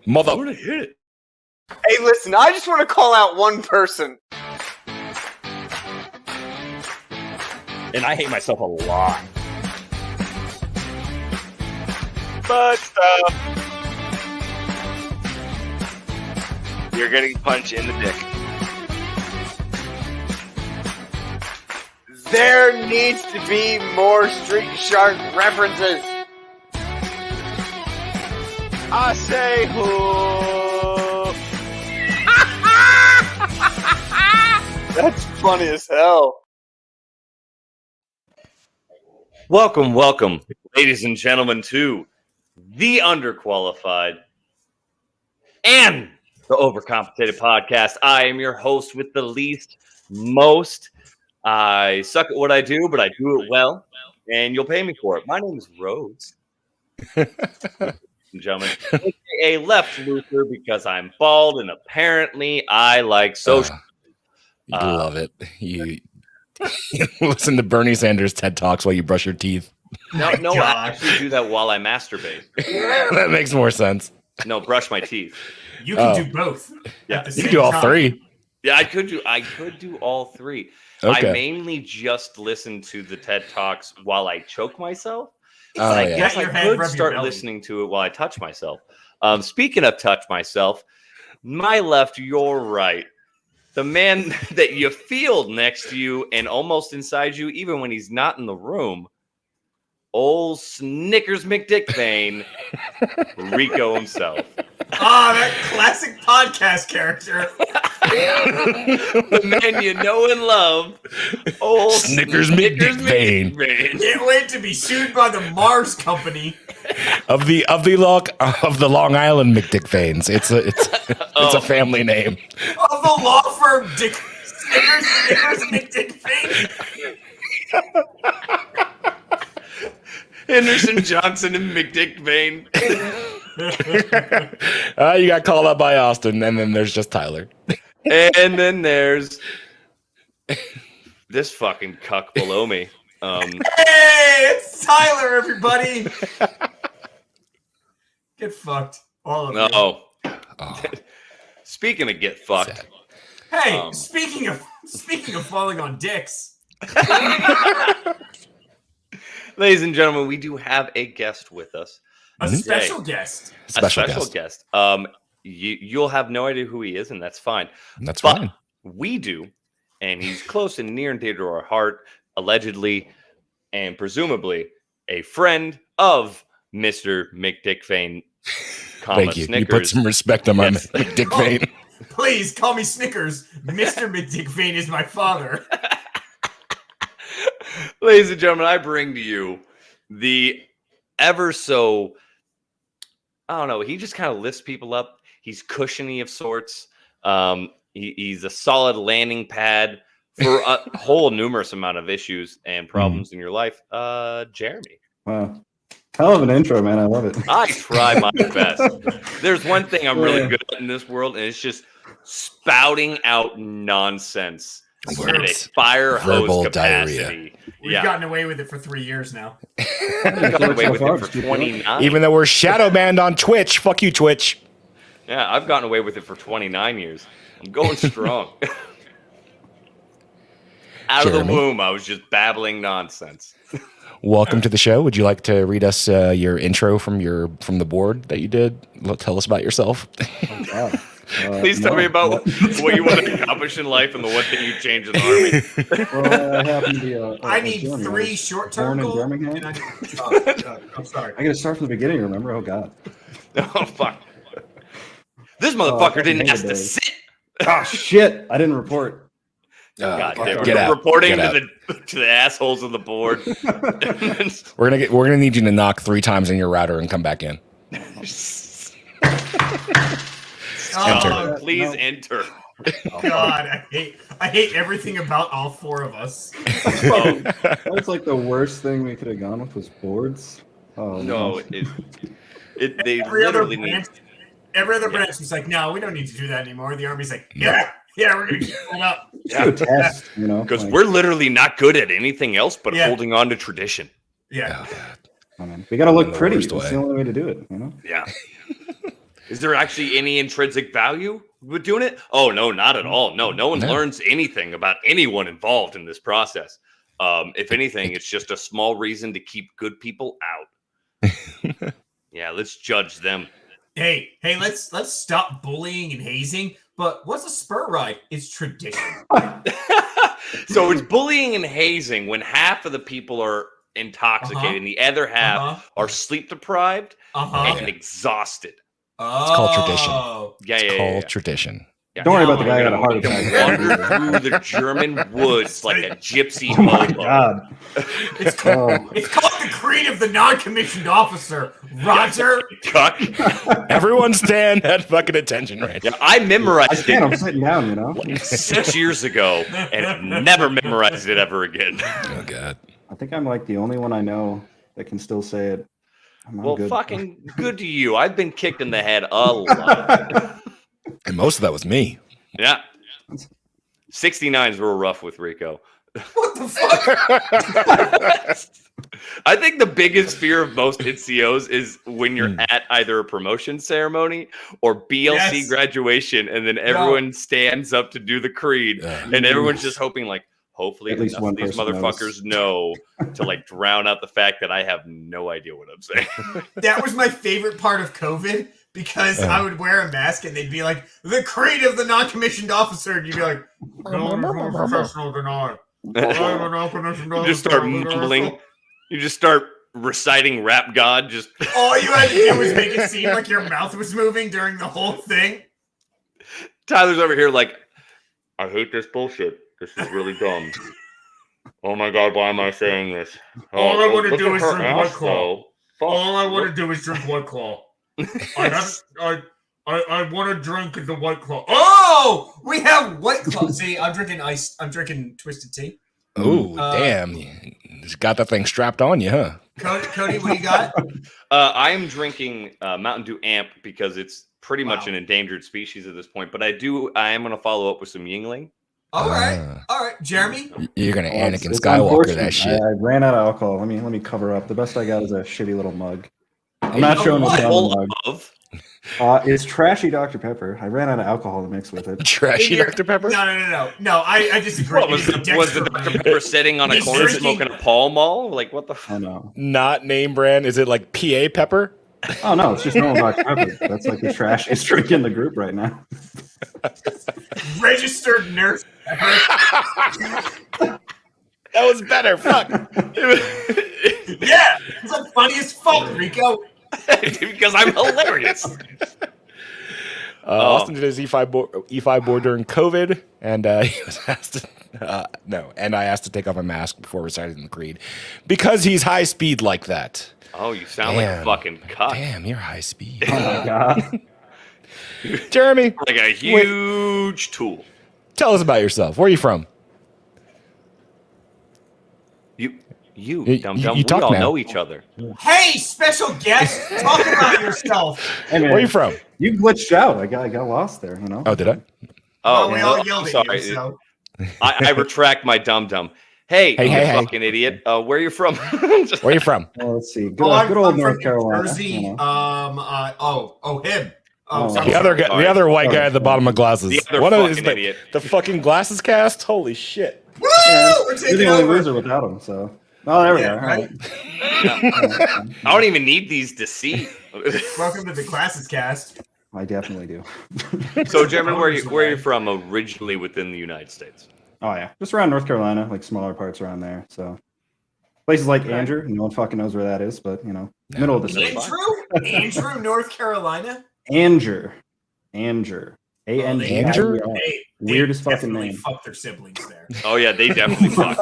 Mother. I'm gonna hit it. Hey, listen, I just want to call out one person. And I hate myself a lot. But you're getting punched in the dick. There needs to be more Street Shark references. I say who? That's funny as hell. Welcome, ladies and gentlemen, to the Underqualified and the Overcompensated podcast. I am your host with the least most. I suck at what I do, but I do it well, and you'll pay me for it. My name is Rhodes. Ladies and gentlemen, aka Left Luther, because I'm bald and apparently I like social. You love it. You listen to Bernie Sanders TED Talks while you brush your teeth. No, I actually do that while I masturbate. That makes more sense. No, brush my teeth. You can do both. Yeah, at the You same can do all time. three. Yeah, I could do all three. Okay. I mainly just listen to the TED Talks while I choke myself. Oh, I yeah. guess Get I your head, could rub your start belly. listening to it while I touch myself. Speaking of touch myself, my left, your right. The man that you feel next to you and almost inside you, even when he's not in the room. Old Snickers McDickbane, Rico himself. That classic podcast character. The man you know and love. Old Snickers McDickbane. Can't wait to be sued by the Mars Company. Of the Long Island McDickbanes. It's a family name. Of the law firm Snickers McDickbane. Henderson, Johnson, and McDickbane. You got called up by Austin, and then there's just Tyler. And then there's this fucking cuck below me. Hey, it's Tyler, everybody. Get fucked, all of you. Oh. Oh, Speaking of get fucked. sad. Hey, speaking of falling on dicks. Ladies and gentlemen, we do have a guest with us. A Mhm. special guest. Special guest. You'll have no idea who he is, and that's fine. That's But fine. we do, and he's close and near and dear to our heart, allegedly and presumably a friend of Mr. McDickbane, Thank you. Snickers. You put some respect on my Yes. McDickbane. Please call me Snickers. Mr. McDickbane is my father. Ladies and gentlemen, I bring to you the ever so, I don't know, he just kind of lifts people up. He's cushiony of sorts. He's a solid landing pad for a whole numerous amount of issues and problems in your life. Jeremy. Wow. Hell of an intro, man. I love it. I try my best. There's one thing I'm really good at in this world, and it's just spouting out nonsense at a Words. fire hose Verbal capacity. diarrhea. We've gotten away with it for 3 years now. I've gotten away with it for 29. Even though we're shadow banned on Twitch. Fuck you, Twitch. Yeah, I've gotten away with it for 29 years. I'm going strong. Out of the Jeremy? womb, I was just babbling nonsense. Welcome to the show. Would you like to read us your intro from the board that you did? Tell us about yourself. Oh, God. Please tell no. me about what you want to accomplish in life and the one thing you change in the army. Well, I happen to be I need German. 3 short-term born in goals. Birmingham. I'm sorry. I got to start from the beginning. Remember? Oh God. Oh, fuck. This motherfucker didn't fucking ask to hate sit. Oh shit! I didn't report. God fuck. damn it. Get out. Reporting Get to the assholes of the board. We're gonna need you to knock 3 times in your router and come back in. Oh, Please No. enter. God, I hate everything about all 4 of us. Oh, That's like the worst thing we could have gone with was boards. Oh no, they Every other literally need. branch, every other branch was like, no, we don't need to do that anymore. The Army's like, yeah, we're gonna keep it up. Just do a test, you know? Because like, we're literally not good at anything else but Yeah. holding on to tradition. Yeah. Oh, God. I mean, we got to look In the pretty. worst That's way. the only way to do it, you know? Yeah. Is there actually any intrinsic value with doing it? Oh, no, not at all. No one learns anything about anyone involved in this process. If anything, it's just a small reason to keep good people out. Yeah, let's judge them. Hey, let's stop bullying and hazing. But what's a spur ride? It's tradition. So it's bullying and hazing when half of the people are intoxicated and the other half are sleep deprived and exhausted. It's called tradition. It's called tradition. Yeah. Don't worry about the guy who had a heart attack. Wander through the German woods like a gypsy Oh my hobo. god. It's called the creed of the non-commissioned officer, Roger. Cuck. Everyone stand at fucking attention right now. Yeah, I memorized I'm it sitting down, you know? 6 years ago and have never memorized it ever again. Oh god. I think I'm like the only one I know that can still say it. I'm Well, good. fucking good to you. I've been kicked in the head a lot. And most of that was me. Yeah. 69s were rough with Rico. What the fuck? I think the biggest fear of most NCOs is when you're at either a promotion ceremony or BLC graduation, and then everyone stands up to do the creed, and everyone's just hoping, like, hopefully At least enough of one these person motherfuckers know to like drown out the fact that I have no idea what I'm saying. That was my favorite part of COVID because I would wear a mask and they'd be like, the creed of the non-commissioned officer. And you'd be like, no one's more professional than I. I'm a non-commissioned You just start mumbling. You just start reciting Rap God. Just all you had to do was make it seem like your mouth was moving during the whole thing. Tyler's over here like, I hate this bullshit. This is really dumb. Oh my god, why am I saying this? All I want to look do at is her drink White ass, Claw. though. Fuck. All I want to do is drink White Claw. I want to drink the White Claw. Oh, we have White Claw. See, I'm drinking twisted tea. Oh, damn. You just got that thing strapped on you, huh? Cody, what do you got? I am drinking Mountain Dew Amp because it's pretty much an endangered species at this point. But I am going to follow up with some Yingling. All right, Jeremy. You're gonna Anakin It's Skywalker unfortunate. that shit. I ran out of alcohol. Let me cover up. The best I got is a shitty little mug. I'm not showing what's on the mug. Of? It's trashy Dr. Pepper. I ran out of alcohol to mix with it. Trashy Dr. Pepper? No, I disagree. What, was the Dr. Pepper sitting on a He's corner drinking- smoking a Pall Mall? Like, what the I fuck? know. Not name brand. Is it like PA Pepper? Oh no, it's just normal Dr. Pepper. That's like the trashiest drink in the group right now. Registered nurse. That was better. Fuck. Yeah, it's like funny as fuck, Rico. Because I'm hilarious. Austin did his E5 board during COVID, and he was asked to, and I asked to take off my mask before reciting the creed because he's high speed like that. Oh, you sound like a fucking cuck. Damn, you're high speed. Oh my god. Jeremy, Like a huge tool. tell us about yourself. Where are you from? You dumb. you We talk all now. know each other. Hey, special guest, talk about yourself. Hey, man, Where are you from? You glitched out. I got lost there, you know? Oh, did I? Oh, we no, all I'm yelled at sorry. you. So. I retract my dum-dum. Hey, Hey, you hey, hey. fucking idiot. Where are you from? Just- Where are you from? Well, let's see. Good, I'm good old from North New Carolina. Jersey. you know. Him. Oh, sorry. The other guy, Sorry. the other white guy Sorry. at the bottom of glasses. The other One of fucking idiot. the fucking glasses cast. Holy shit! Woo! Yeah, We're you're taking the only over. loser without him, so. Oh, there we Yeah, are. All right? right. I don't even need these to see. Welcome to the Classes Cast. I definitely do. So, Jeremy, where are you from originally within the United States? Oh, yeah. Just around North Carolina, like smaller parts around there. So places like Andrew, no one fucking knows where that is, but, you know, middle of the state. Andrew, North Carolina. Andrew. Andrew? Weirdest fucking definitely name. fuck their siblings there. Oh, yeah, they definitely fuck.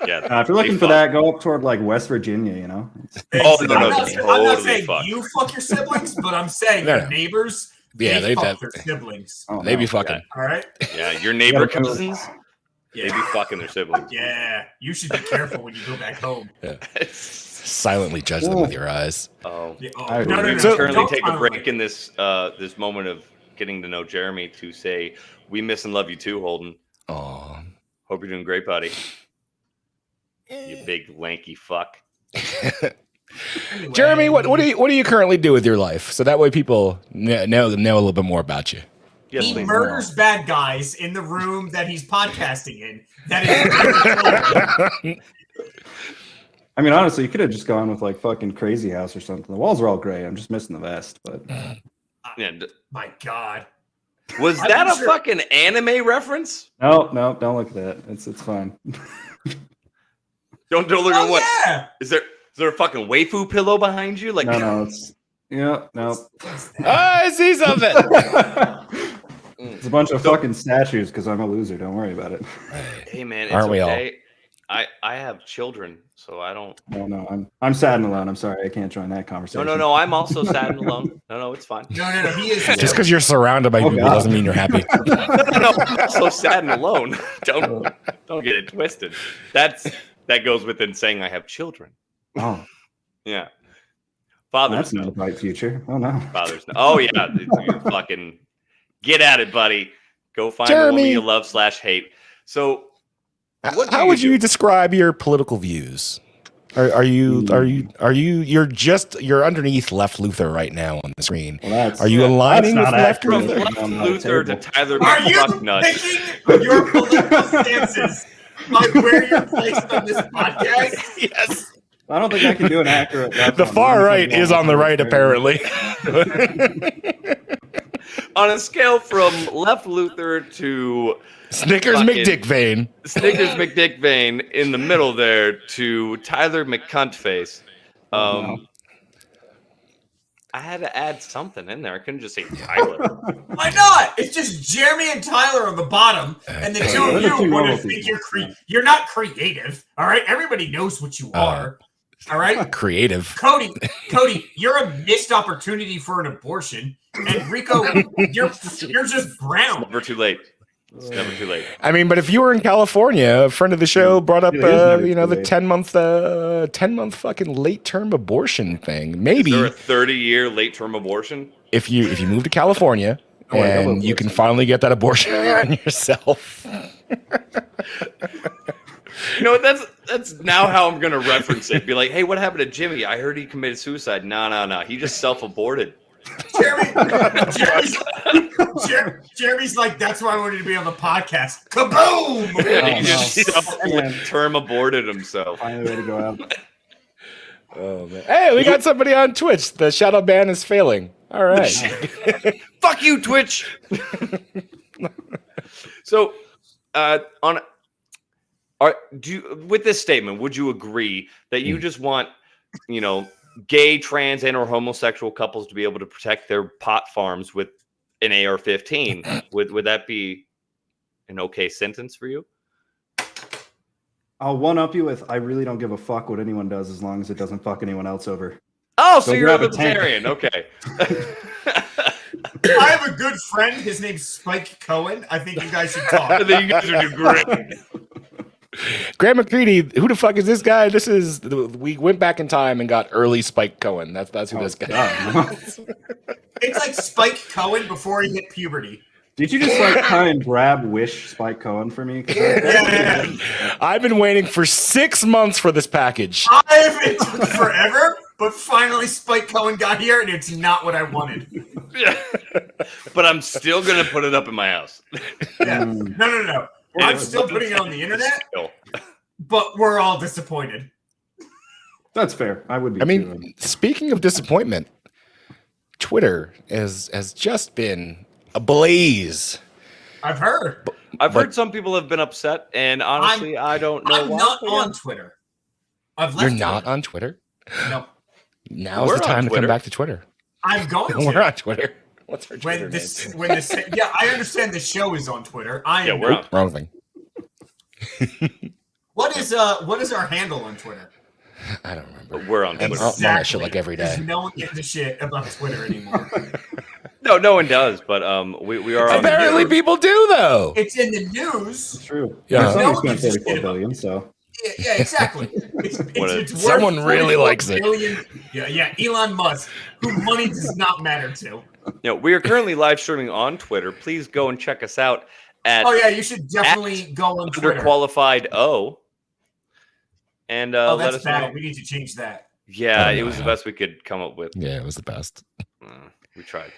Yeah. If you're looking they for fuck. that, go up toward like West Virginia, you know? Oh, no, I'm no, not, they I'm not totally saying fuck. you fuck your siblings, but I'm saying No, your no. neighbors. Yeah, they fuck def- their siblings. Oh, They be no. fucking. All right. Yeah, your neighbor gotta prove it. cousins, they Yeah. be fucking their siblings. Yeah. You should be careful when you go back home. Silently judge them with your eyes. Oh. Yeah, I no, no, agree. no. So- Currently Don't take a finally- break in this this moment of getting to know Jeremy to say we miss and love you too, Holden. Aw. Hope you're doing great, buddy. You big lanky fuck. Anyway, Jeremy, what do you currently do with your life? So that way people know a little bit more about you. Yes, He please. murders bad guys in the room that he's podcasting in. That is. I mean, honestly, you could have just gone with like fucking Crazy House or something. The walls are all gray. I'm just missing the vest, but Yeah, My God. was I'm that a sure- fucking anime reference? no, don't look at that. It's fine. Don't look at what. Yeah. Is there a fucking waifu pillow behind you? Like No, it's no. I see something. It's a bunch of fucking statues because I'm a loser. Don't worry about it. Hey man, it's Aren't we all? okay. I have children, so I don't. No, I'm sad and alone. I'm sorry, I can't join that conversation. No. I'm also sad and alone. No, it's fine. No. He is. Just because you're surrounded by people God. doesn't mean you're happy. No, I'm also sad and alone. Don't get it twisted. That goes within saying I have children. Oh, Yeah. Fathers that's not know. a bright future. Oh no. Fathers know. Oh yeah. You fucking get at it, buddy. Go find a Jeremy. woman you love /hate. So what do How you would do? you describe your political views? You're underneath Left Luther right now on the screen. Well, that's, Are you aligning with that's not Left From accurate. Luther? Left I'm not a Luther to table. Tyler Are you McFucknut. picking your political stances by where you're placed on this podcast? Yes. I don't think I can do an accurate. left The on far one. right is on the right, apparently. On a scale from Left Luther to Snickers Fucking- McDickvein. Snickers McDickvein in the middle there to Tyler McCuntface. I had to add something in there. I couldn't just say Tyler. Why not? It's just Jeremy and Tyler on the bottom, and the two of they're the two you want normal to think people. you're not creative. All right, everybody knows what you are. All right, Creative. Cody, you're a missed opportunity for an abortion, and Rico, you're just brown. Never too late. It's never too late. I mean, but if you were in California, a friend of the show brought up, It is never the too late. 10-month fucking late term abortion thing. Maybe Is there a 30-year late term abortion? if you move to California Oh, wait, and double you can abortion. finally get that abortion on yourself. You know, that's now how I'm gonna reference it. Be like, hey, what happened to Jimmy? I heard he committed suicide. No. He just self-aborted. Jeremy's like, that's why I wanted to be on the podcast. Kaboom! He just no. self-term aborted himself. Finally, way to go out. Oh man! Hey, we got somebody on Twitch. The shadow ban is failing. All right. Fuck you, Twitch. So, with this statement, would you agree that you just want, gay, trans, and or homosexual couples to be able to protect their pot farms with an AR-15? Would that be an okay sentence for you? I'll one up you with I really don't give a fuck what anyone does as long as it doesn't fuck anyone else over. Oh, so Go you're a grab a tank. libertarian. Okay. I have a good friend. His name's Spike Cohen. I think you guys should talk. I think you guys would do great. Graham McCready, who the fuck is this guy? We went back in time and got early Spike Cohen. That's who this guy is. It's like Spike Cohen before he hit puberty. Did you just try and grab Wish Spike Cohen for me? 'Cause Yeah. I've been waiting for 6 months for this package. It took forever, but finally Spike Cohen got here, and it's not what I wanted. But I'm still gonna put it up in my house. Yeah. No. I'm still putting it on the internet, Still. but we're all disappointed. That's fair. I would be. I too. mean, speaking of disappointment, Twitter has just been ablaze. I've heard. I've heard some people have been upset, and honestly, I don't know I'm why. not but yeah. on Twitter. I've You're left. not on Twitter? No, Now's We're the on time to Twitter. come back to Twitter. I'm going We're to. on Twitter. What's our Twitter name? Yeah, I understand the show is on Twitter. Yeah, we're on. Wrong thing. What is our handle on Twitter? I don't remember. We're on I'm Twitter. on that shit like every day. Because no one gives a shit about Twitter anymore. No one does, but we are on Apparently, Twitter. people do though. It's in the news. It's true. Yeah. There's No somebody one spent gives a 34 shit billion, so Yeah, exactly. It's worth Someone really 44 likes it. billion. Yeah, Elon Musk, who money does not matter to. We are currently live streaming on Twitter. Please go and check us out at Oh yeah, you should definitely go on Twitter. Underqualified O. And Oh, let that's us bad. know. We need to change that. Yeah, Oh, it no, was the yeah. best we could come up with. Yeah, it was the best. We tried.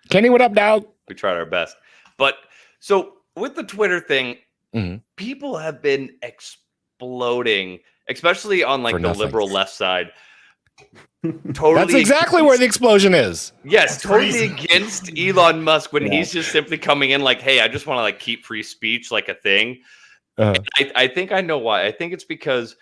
Kenny, what up, now? We tried our best. But so with the Twitter thing, Mhm. people have been exploding, especially on like For the nothing. liberal left side. Totally. That's exactly where the explosion is. Yes, That's totally crazy. against Elon Musk when Yeah. he's just simply coming in like, hey, I just want to like keep free speech like a thing. Uh-huh. I think I know why. I think it's because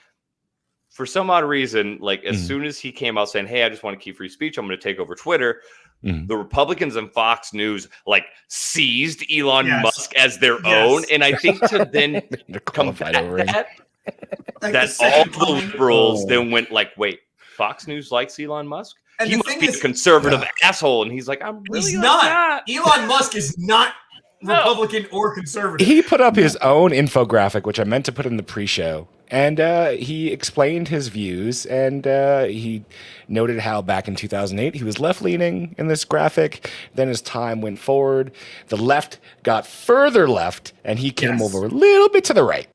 for some odd reason, like as Mhm. soon as he came out saying, hey, I just want to keep free speech, I'm going to take over Twitter. Mhm. The Republicans and Fox News like seized Elon Yes. Musk as their Yes. own. And I think to then They're qualified combat over him. that, Like that the second all the coming. liberals Oh. then went like, wait, Fox News likes Elon Musk? And He the must thing be is, a conservative asshole. And he's like, I'm really he's like not. Elon Musk is not No. Republican or conservative. He put up his own infographic, which I meant to put in the pre-show, and he explained his views, and he noted how back in 2008 he was left-leaning in this graphic. Then as time went forward, the left got further left, and he came Yes. over a little bit to the right,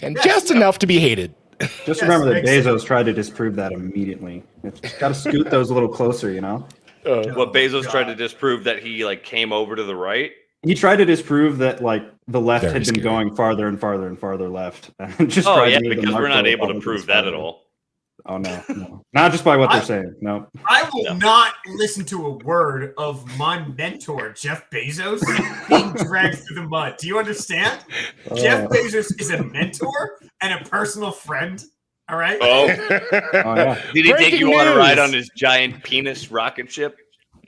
and Yes, just yeah. enough to be hated. Just Yes, remember that makes Bezos tried to disprove that immediately. It's got to scoot those a little closer, you know? what Bezos God. tried to disprove that he like came over to the right. He tried to disprove that like the left Very had been scary. going farther and farther and farther left. And just Oh tried yeah, to move the because we're mark not to able to Republicans prove that at farther. all. Oh no. Not just by what they're saying. No. I will No. not listen to a word of my mentor, Jeff Bezos, being dragged through the mud. Do you understand? Jeff Bezos is a mentor and a personal friend. All right. Oh, Oh yeah. did he take Breaking you on a ride news. on his giant penis rocket ship?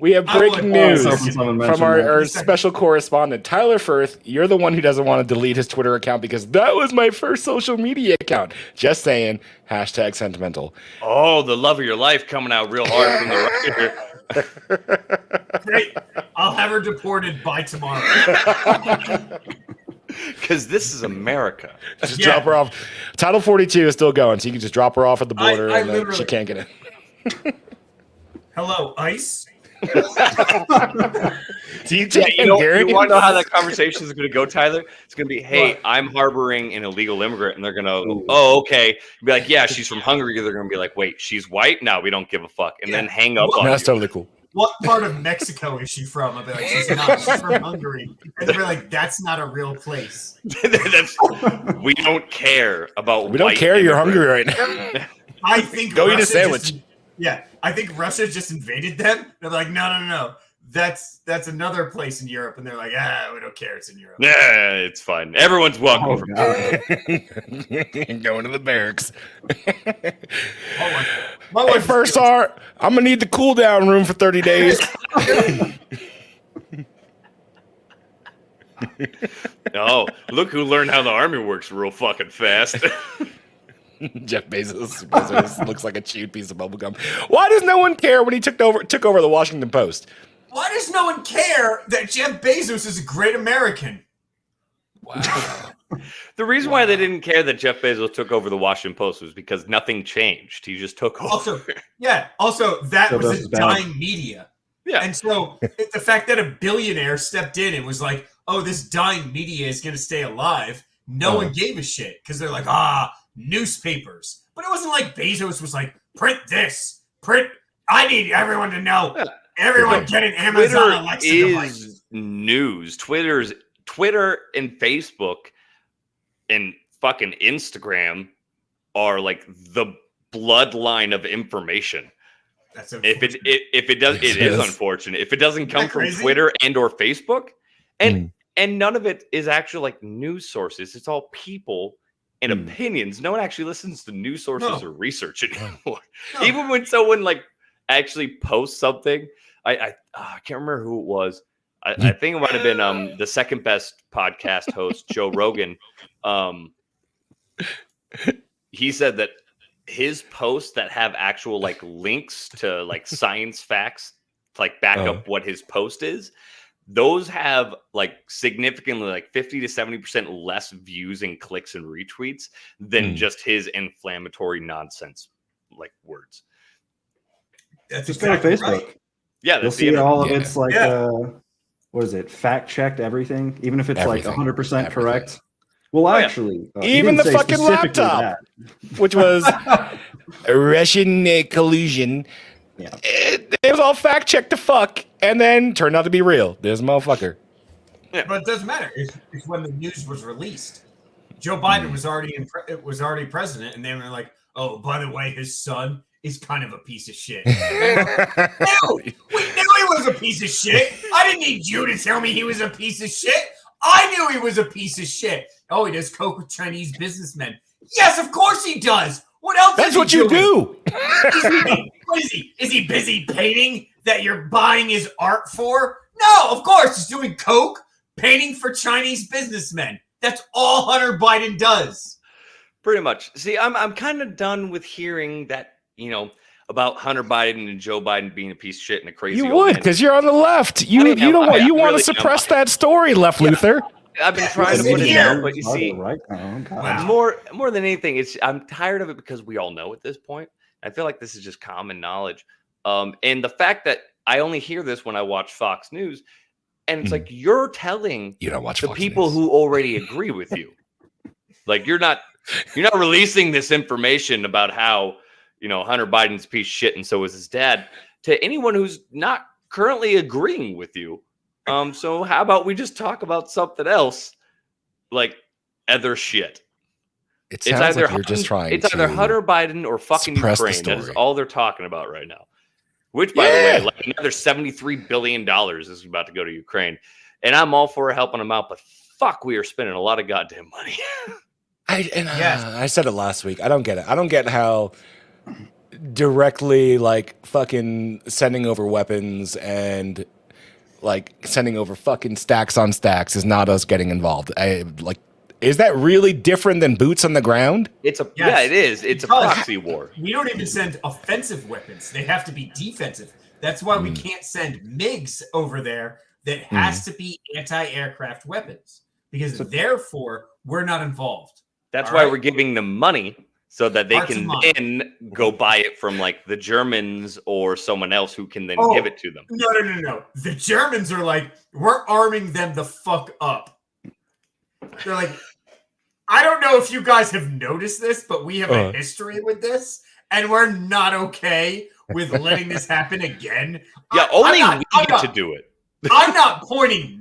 We have I breaking would- news I was hoping someone from mentioned our, that. our special correspondent, Tyler Firth. You're the one who doesn't want to delete his Twitter account because that was my first social media account. Just saying, hashtag sentimental. Oh, the love of your life coming out real hard from the rocket. Great. I'll have her deported by tomorrow. Because this is America. Just Yeah. drop her off. Title 42 is still going, so you can just drop her off at the border I and then she literally- can't get in. Hello, ICE. DJ You know, Gary? you want to know how that conversation is going to go, Tyler? It's going to be, hey, What? I'm harboring an illegal immigrant. And they're going to, oh, okay. Be like, yeah, she's from Hungary. They're going to be like, wait, she's white? No, we don't give a fuck. And then hang up on No, that's you. totally cool. What part of Mexico is she from? I'll be like, she's not. She's from Hungary. And they'll be like, that's not a real place. We don't care about We don't white care you're immigrants. hungry right now. I think Go eat a Russia sandwich. just- yeah, I think Russia just invaded them. They're like, no. That's another place in Europe, and they're like, we don't care. It's in Europe. Nah, it's fine. Everyone's welcome. Oh, from God. Going to the barracks. My Hey, wife first R, I'm gonna need the cool down room for 30 days. Oh, look who learned how the army works real fucking fast. Jeff Bezos looks like a chewed piece of bubblegum. Why does no one care when he took over the Washington Post? Why does no one care that Jeff Bezos is a great American? Wow. The reason why they didn't care that Jeff Bezos took over the Washington Post was because nothing changed. He just took over. Also, that So was that's a bad. dying media. Yeah. And so the fact that a billionaire stepped in and was like, oh, this dying media is going to stay alive, no one gave a shit because they're like, newspapers. But it wasn't like Bezos was like, print this, I need everyone to know. Yeah. Everyone get an Amazon Twitter Alexa is device. news. Twitter and Facebook and fucking Instagram are like the bloodline of information. That's If it does, it is unfortunate. If it doesn't come from crazy? Twitter and or Facebook, and none of it is actually like news sources. It's all people and opinions. No one actually listens to news sources or research anymore. No. Even when someone like actually posts something, I can't remember who it was. I think it might have been the second best podcast host, Joe Rogan. He said that his posts that have actual like links to like science facts, like back up what his post is, those have like significantly like 50 to 70% less views and clicks and retweets than just his inflammatory nonsense like words. That's Just exactly go to Facebook. right. Yeah, You'll that's the see internet. all of its like Yeah. what is it? Fact checked everything, even if it's Everything. like 100% Everything. correct. Well, yeah. actually, he Even didn't the say fucking specifically laptop. that. Which was Russian collusion. Yeah. It was all fact checked to fuck, and then turned out to be real. There's a motherfucker. But it doesn't matter. It's when the news was released. Joe Biden was already president, and they were like, "Oh, by the way, his son is kind of a piece of shit." We knew he was a piece of shit. I didn't need you to tell me he was a piece of shit. I knew he was a piece of shit. Oh, he does coke with Chinese businessmen. Yes, of course he does. What else? That's what you do. What is he? Is he busy painting that you're buying his art for? No, of course he's doing coke, painting for Chinese businessmen. That's all Hunter Biden does. Pretty much. See, I'm kind of done with hearing that, about Hunter Biden and Joe Biden being a piece of shit and a crazy. You old would, man. because you're on the left. You want to suppress that story, Left Luther. I've been trying to put it down, but you see, right now. Wow. more than anything, I'm tired of it because we all know at this point. I feel like this is just common knowledge. And the fact that I only hear this when I watch Fox News, and it's like you're telling You don't watch the Fox people News. who already agree with you. Like you're not releasing this information about how Hunter Biden's a piece of shit and so is his dad to anyone who's not currently agreeing with you. So how about we just talk about something else, like other shit? It sounds like you're just trying It's either to Hunter Biden or fucking suppress the Ukraine. That is story. all they're talking about right now. Which, by the way, like another $73 billion is about to go to Ukraine. And I'm all for helping them out, but fuck, we are spending a lot of goddamn money. I said it last week. I don't get it. I don't get how directly like fucking sending over weapons and like sending over fucking stacks on stacks is not us getting involved. Is that really different than boots on the ground? Yeah, it is. It's a proxy war. We don't even send offensive weapons. They have to be defensive. That's why we can't send MiGs over there. That has to be anti-aircraft weapons because therefore we're not involved. That's why we're giving them money so that they Hearts can and then go buy it from like the Germans or someone else who can then give it to them. No. The Germans are like, we're arming them the fuck up. They're like, I don't know if you guys have noticed this, but we have a history with this, and we're not okay with letting this happen again. Yeah, only we get to do it. I'm not pointing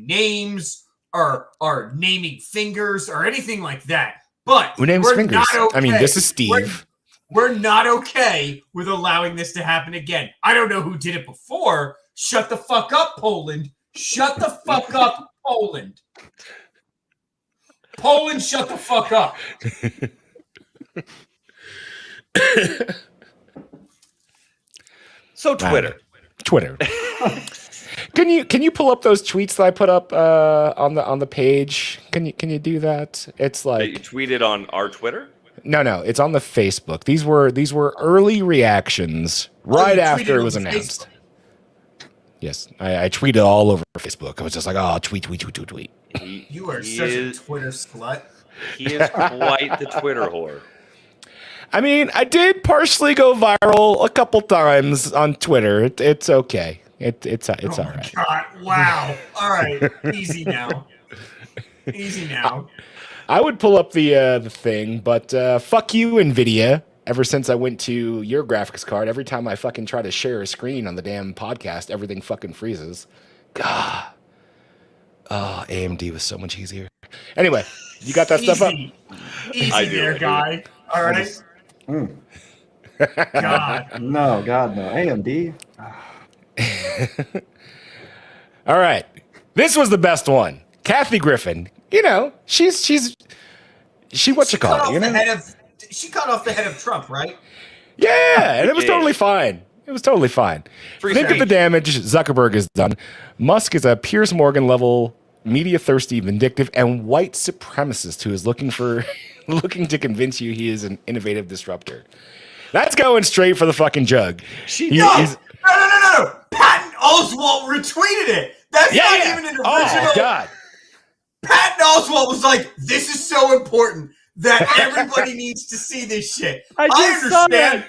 names or naming fingers or anything like that. But Who names we're fingers? not okay. I mean, this is Steve. We're not okay with allowing this to happen again. I don't know who did it before. Shut the fuck up, Poland. Shut the fuck up, Poland. Poland, shut the fuck up. So Twitter. Can you pull up those tweets that I put up on the page? Can you do that? It's like You tweeted on our Twitter? no, it's on the Facebook. These were early reactions right after it was announced. Facebook. Yes, I tweeted all over Facebook. I was just like, oh, tweet. You are such a Twitter slut. He is quite the Twitter whore. I mean, I did partially go viral a couple times on Twitter. It's okay. It's all right. God, wow. All right. Easy now. I would pull up the thing, but fuck you, NVIDIA. Ever since I went to your graphics card, every time I fucking try to share a screen on the damn podcast, everything fucking freezes. God. Oh, AMD was so much easier. Anyway, you got that stuff up? Easy there, guy. All right. God. No, AMD. All right. This was the best one. Kathy Griffin. She what you call it, you know? She cut off the head of Trump, right? Yeah, and it was totally fine. Think of the damage Zuckerberg has done. Musk is a Piers Morgan level, media thirsty, vindictive, and white supremacist who is looking to convince you he is an innovative disruptor. That's going straight for the fucking jug. No. Patton Oswalt retweeted it. That's not even an original. Oh God. Patton Oswalt was like, "This is so important that everybody needs to see this shit." I understand.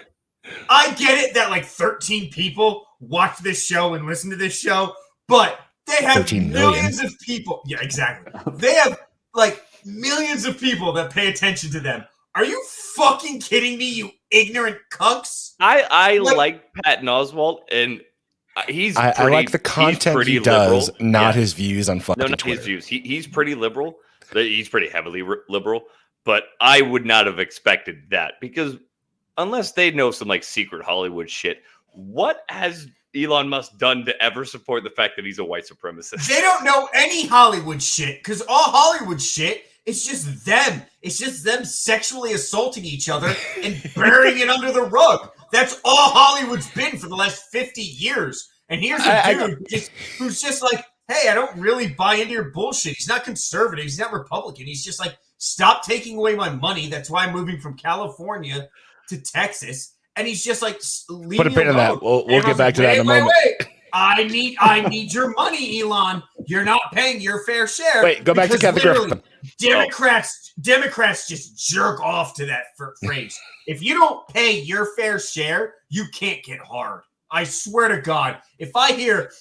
I get it that like 13 people watch this show and listen to this show, but they have millions of people. Yeah, exactly. They have like millions of people that pay attention to them. Are you fucking kidding me, you ignorant cucks? I like Patton Oswalt, and he's I pretty, like the content he liberal. does, not his views on fucking No, not Twitter. his views. He's pretty liberal. He's pretty heavily liberal, but I would not have expected that because unless they know some like secret Hollywood shit, what has Elon Musk done to ever support the fact that he's a white supremacist? They don't know any Hollywood shit because all Hollywood shit is just them. It's just them sexually assaulting each other and burying it under the rug. That's all Hollywood's been for the last 50 years. And here's a dude who's just like, hey, I don't really buy into your bullshit. He's not conservative. He's not Republican. He's just like, stop taking away my money. That's why I'm moving from California to Texas. And he's just like, leave Put a me pin in alone. that. We'll get back to that in a moment. Wait. I need your money, Elon. You're not paying your fair share. Wait, go back to Kathy Griffin. Democrats just jerk off to that phrase. If you don't pay your fair share, you can't get hard. I swear to God, if I hear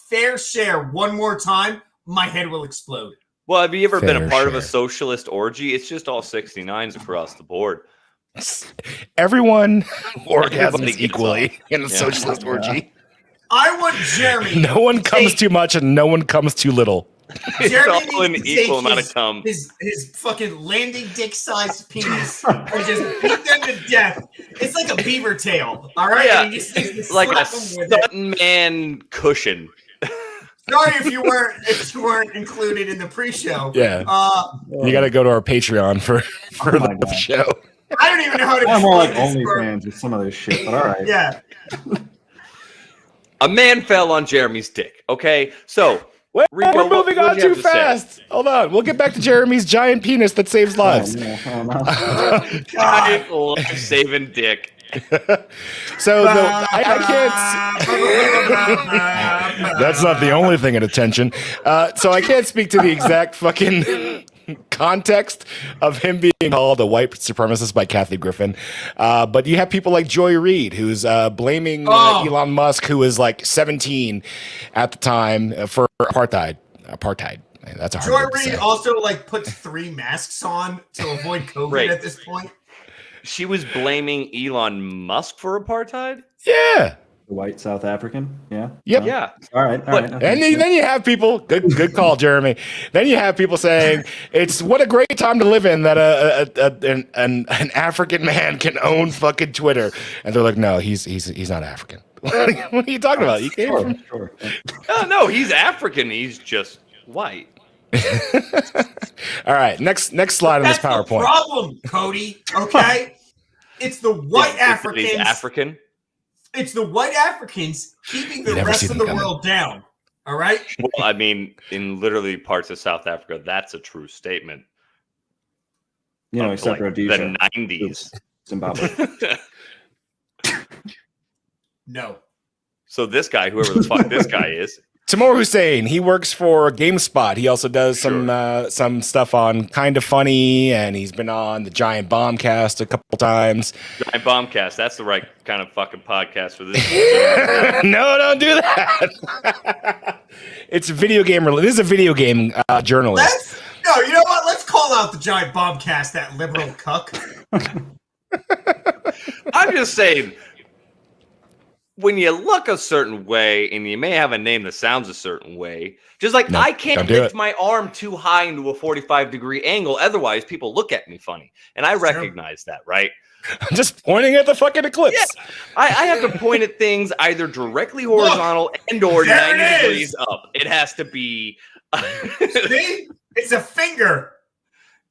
fair share one more time, my head will explode. Well, have you ever been a Fair part of share. a socialist orgy? It's just all 69s across the board. Everyone Everybody orgasms gets equally off. in a Yeah. socialist orgy. I want Jeremy. No one comes take- too much and no one comes too little. It's all an needs to equal take amount of cum. His fucking landing dick-sized penis and just beat them to death. It's like a beaver tail, all right? Yeah, And he just needs to like a slap him with it. stuntman cushion. Sorry if you weren't included in the pre-show. Yeah. You got to go to our Patreon for my the God. show. I don't even know how to I'm more like explain this. OnlyFans with some of this shit, but all right. Yeah. A man fell on Jeremy's dick. Okay, so Wait, Rico, we're moving what on do you too have to say? fast. Hold on. We'll get back to Jeremy's giant penis that saves lives. Oh, no. giant life-saving dick. So I can't. That's not the only thing at attention. So I can't speak to the exact fucking context of him being called a white supremacist by Kathy Griffin. But you have people like Joy Reid, who's blaming Elon Musk, who was like 17 at the time, for apartheid. That's a hard Joy word to Reid say. also like puts 3 masks on to avoid COVID Right. at this point. She was blaming Elon Musk for apartheid? Yeah. The white South African, yeah. Yep. Yeah. All right. But- Okay. And then you have people, good call, Jeremy. Then you have people saying it's what a great time to live in that an African man can own fucking Twitter, and they're like, no, he's not African. What are you talking about? You came from Sure. No, he's African. He's just white. all right. Next slide on this That's the PowerPoint. problem, Cody. Okay, it's the white He's Africans. African. It's the white Africans keeping the You never rest see of them the coming. world down. All right. Well, I mean, in literally parts of South Africa, that's a true statement. You know, Of, except like, Rhodesia, the 90s. Zimbabwe. No. So this guy, whoever the fuck this guy is, Timur Hussein, he works for GameSpot. He also does some stuff on Kind of Funny, and he's been on the Giant Bombcast a couple times. Giant Bombcast, that's the right kind of fucking podcast for this. No, don't do that. It's a video game. This is a video game journalist. You know what? Let's call out the Giant Bombcast, that liberal cuck. I'm just saying, when you look a certain way and you may have a name that sounds a certain way, just like No, I can't don't do lift it. my arm too high into a 45-degree angle, otherwise people look at me funny. And I recognize that, right? I'm just pointing at the fucking eclipse. Yeah. I have to point at things either directly horizontal and or there 90 it is. degrees up. It has to be See? It's a finger.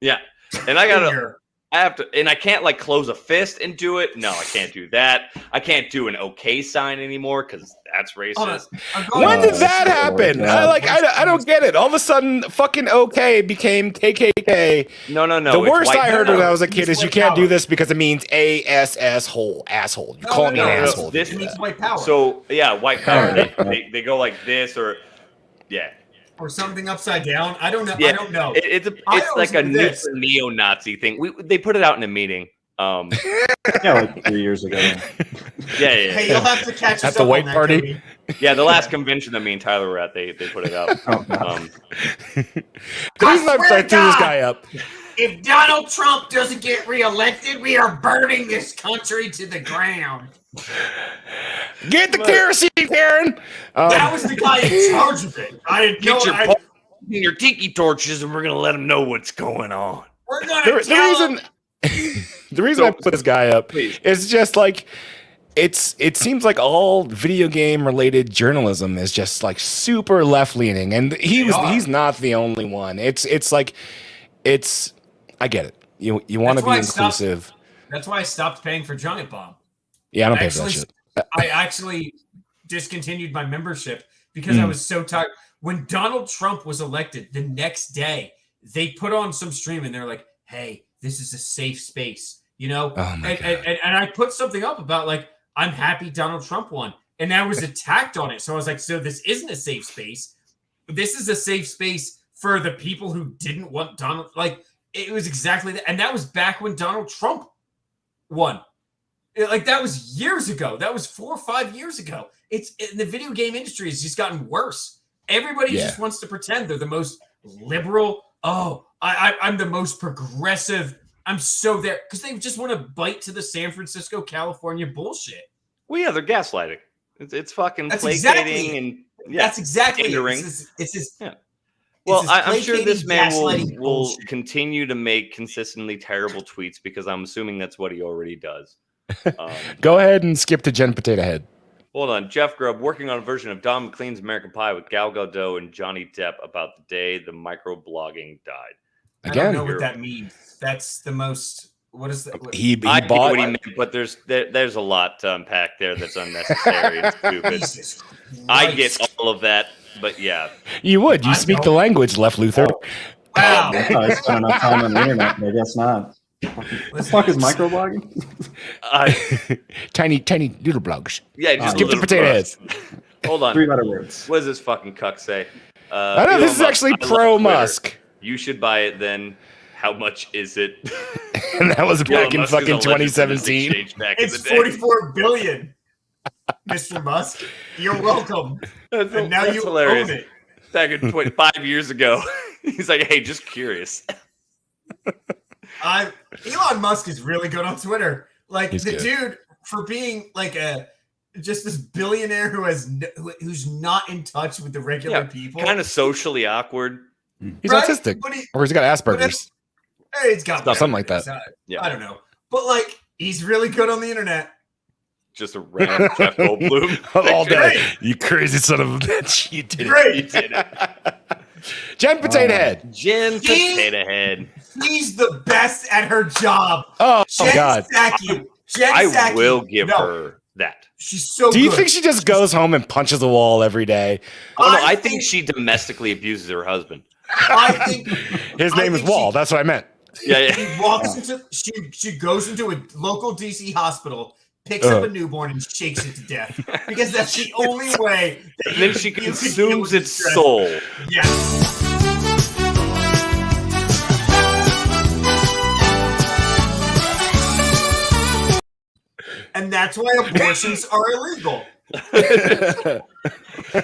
yeah. And I gotta Finger. I have to, and I can't like close a fist and do it. No, I can't do that. I can't do an okay sign anymore because that's Hold on. racist. I'm going When to- did that happen? Yeah. I don't get it. All of a sudden, fucking OK became KKK. No. The it's worst white I heard power. when I was a kid It's is you white can't do power. this because it means ASS hole, asshole. You call me an no, asshole. if you this do It means that. white power. So yeah, white power. Yeah. They go like this or yeah. or something upside down. I don't know. Yeah. I don't know. It's I like a always do this. neo-Nazi thing. They put it out in a meeting. Yeah, like 3 years ago. Yeah. Hey, you'll have to catch us At the up white on that, party? Cody. Yeah, the last convention that me and Tyler were at, they put it out. Oh, no. Um, The reason I'm swear trying to to do this God. guy up If Donald Trump doesn't get reelected, we are burning this country to the ground. Get the kerosene, Karen. That was the guy in charge of it. I didn't know. Get your tiki torches, and we're gonna let them know what's going on. We're gonna the reason I put this guy up is just like it seems like all video game related journalism is just like super left leaning, and he's not the only one. It's I get it. You want to be inclusive. That's why I stopped paying for Giant Bomb. Yeah, I don't pay for that shit. I actually discontinued my membership because I was so tired. When Donald Trump was elected, the next day they put on some stream and they're like, "Hey, this is a safe space," you know. Oh my God. And I put something up about like, "I'm happy Donald Trump won," and I was attacked on it. So I was like, "So this isn't a safe space. This is a safe space for the people who didn't want Donald." Like it was exactly that, and that was back when Donald Trump won. Like that was years ago. That was 4 or 5 years ago. The video game industry has just gotten worse. Everybody just wants to pretend they're the most liberal. Oh, I'm the most progressive. I'm so there because they just want to bite to the San Francisco, California bullshit. Well, yeah, they're gaslighting. It's fucking That's placating and that's exactly pandering. It's this. Yeah. Well, I'm sure placating, this man will bullshit. continue to make consistently terrible tweets because I'm assuming that's what he already does. Go ahead and skip to Jen Potato Head. Hold on. Jeff Grubb working on a version of Don McLean's American Pie with Gal Gadot and Johnny Depp about the day the microblogging died. I don't know what that means. That's the most. What is that? He I bought. get what he meant, but there's a lot to unpack there that's unnecessary and stupid. Jesus I get Christ. all of that, but yeah. You would. You I speak don't. the language, Left Luther. Wow. I thought I spent enough time on the internet, but I guess not. What the fuck is microblogging? Tiny doodle blogs. Yeah, just Skip the potato heads. Hold on. 3-letter words. What does this fucking cuck say? I know this is actually pro Musk. You should buy it then. How much is it? And that was back in Musk is fucking allegedly 2017. changed back in It's the day. 44 billion, Mr. Musk. You're welcome. And now That's you hilarious. own it. Back in 5 years ago, he's like, "Hey, just curious." Elon Musk is really good on Twitter. Like He's the good. dude for being like just this billionaire who's not in touch with the regular people. Kind of socially awkward. He's Right? autistic, But he- or he's got Asperger's. Hey, it's got Something like that. Yeah. I don't know, but like he's really good on the internet. Just a random Jeff Goldblum All picture. day. You crazy son of a bitch. You did Great. it. You did it. Jen Potato Head. Jen Potato Head. He's the best at her job. Oh, Jen God. Psaki. Jen I Psaki. will give No, her that. She's so Do you good. think she just goes home and punches the wall every day? Oh no, I I think- think she domestically abuses her husband. I think His I name is think Wall. That's what I meant. Yeah, she walks into she goes into a local DC hospital, picks up a newborn and shakes it to death because that's the only way. That And then you she can deal consumes with its stress. soul. Yes. And that's why abortions are illegal.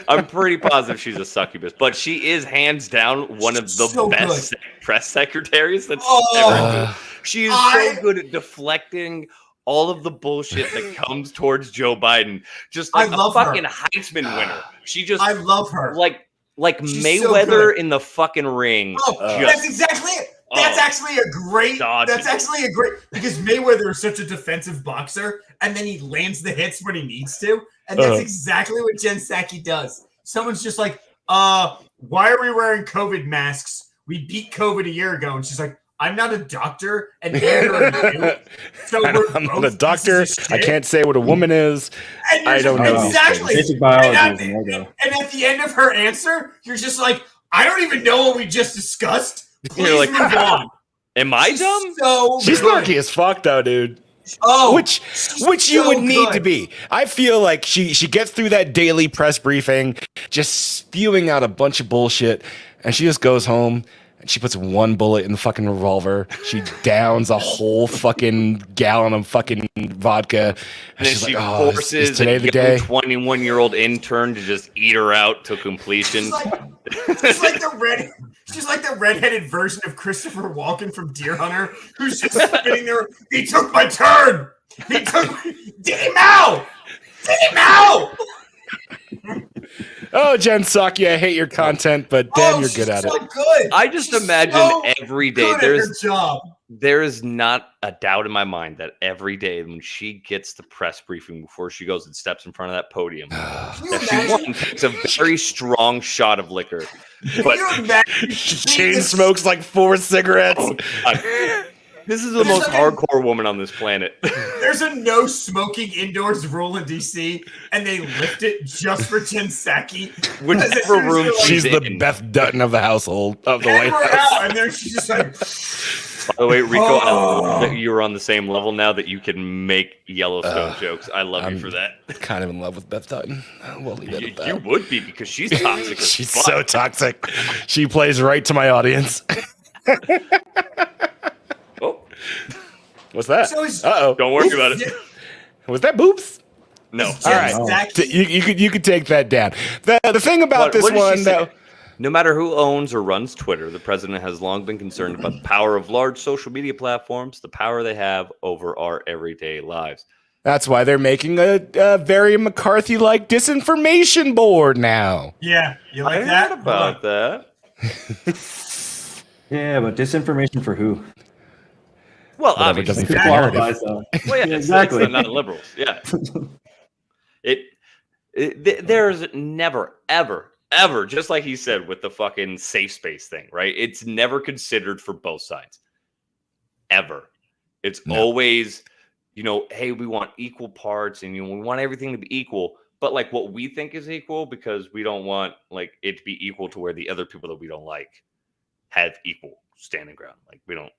I'm pretty positive she's a succubus, but she is hands down one of the So best press secretaries that's Oh. ever been. She is so good at deflecting all of the bullshit that comes towards Joe Biden. Just like I a love her. fucking Heisman winner. She just I love her. like She's so Mayweather good. in the fucking ring. Oh, that's exactly it. That's actually a great. dodging. That's actually a great because Mayweather is such a defensive boxer, and then he lands the hits when he needs to, and that's exactly what Jen Psaki does. Someone's just like, why are we wearing COVID masks? We beat COVID a year ago," and she's like, "I'm not a doctor, and neither are you. So I'm not a doctor. I can't say what a woman is. And I don't know these exactly. Basic biology And is a no-go. at the end of her answer, you're just like, I don't even know what we just discussed. Please You're like, move on. Am I dumb? So She's good. snarky as fuck, though, dude. Oh, Which she's you so would need good. to be. I feel like she gets through that daily press briefing, just spewing out a bunch of bullshit, and she just goes home and she puts one bullet in the fucking revolver. She downs a whole fucking gallon of fucking vodka, And then she's she like, "Oh, forces is today a the day?" 21-year-old intern to just eat her out to completion. She's like the She's like the redheaded version of Christopher Walken from Deer Hunter, who's just spinning there. He took my turn. Dig him out. Dig him out. Oh, Jen Psaki, I hate your content, but damn, you're good at so it. Good. I just She's imagine so every day good at her job. there is not a doubt in my mind that every day when she gets the press briefing before she goes and steps in front of that podium, that she one takes a very strong shot of liquor. But Jane smokes like 4 cigarettes. Oh, this is the most hardcore woman on this planet. There's a no smoking indoors rule in DC, and they lift it just for Jen Psaki. Whichever room she's the Beth Dutton of the household of the White House. And then she's just like. By the way, Rico, I love that you're on the same level now that you can make Yellowstone jokes. I love you for that. Kind of in love with Beth Dutton. We'll leave it at that. You would be because she's toxic. She's so toxic. She plays right to my audience. Oh, what's that? Uh-oh. Don't worry about it. Was that boobs? No. All right. You could take that down. The thing about this one, though. No matter who owns or runs Twitter, the president has long been concerned about the power of large social media platforms, the power they have over our everyday lives. That's why they're making a very McCarthy-like disinformation board now. Yeah, you like that? Heard about that. Yeah, but disinformation for who? Well, Whatever obviously. doesn't fit the narrative. Well, yeah, exactly. It's not liberals. Yeah. There's never, ever, just like he said with the fucking safe space thing, right? It's never considered for both sides. Ever. It's always, hey, we want equal parts and we want everything to be equal, but like what we think is equal because we don't want like it to be equal to where the other people that we don't like have equal standing ground. Like we don't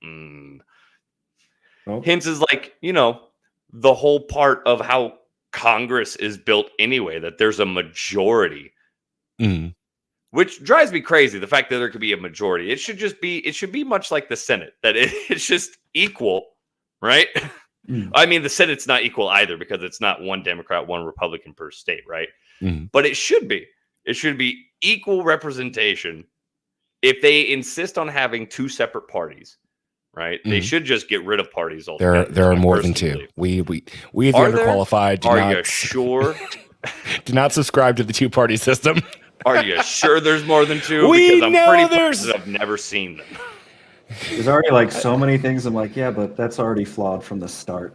Hence is like, the whole part of how Congress is built anyway, that there's a majority. Which drives me crazy. The fact that there could be a majority. It should be much like the Senate, that it's just equal, right? I mean, the Senate's not equal either because it's not one Democrat, one Republican per state, right? But it should be. It should be equal representation. If they insist on having 2 separate parties, right? They should just get rid of parties altogether. There are more than 2. We the underqualified. Are you sure? Do not subscribe to the 2-party system. Are you sure there's more than 2? We because I'm know pretty there's. positive I've never seen them. There's already like so many things. I'm like, yeah, but that's already flawed from the start.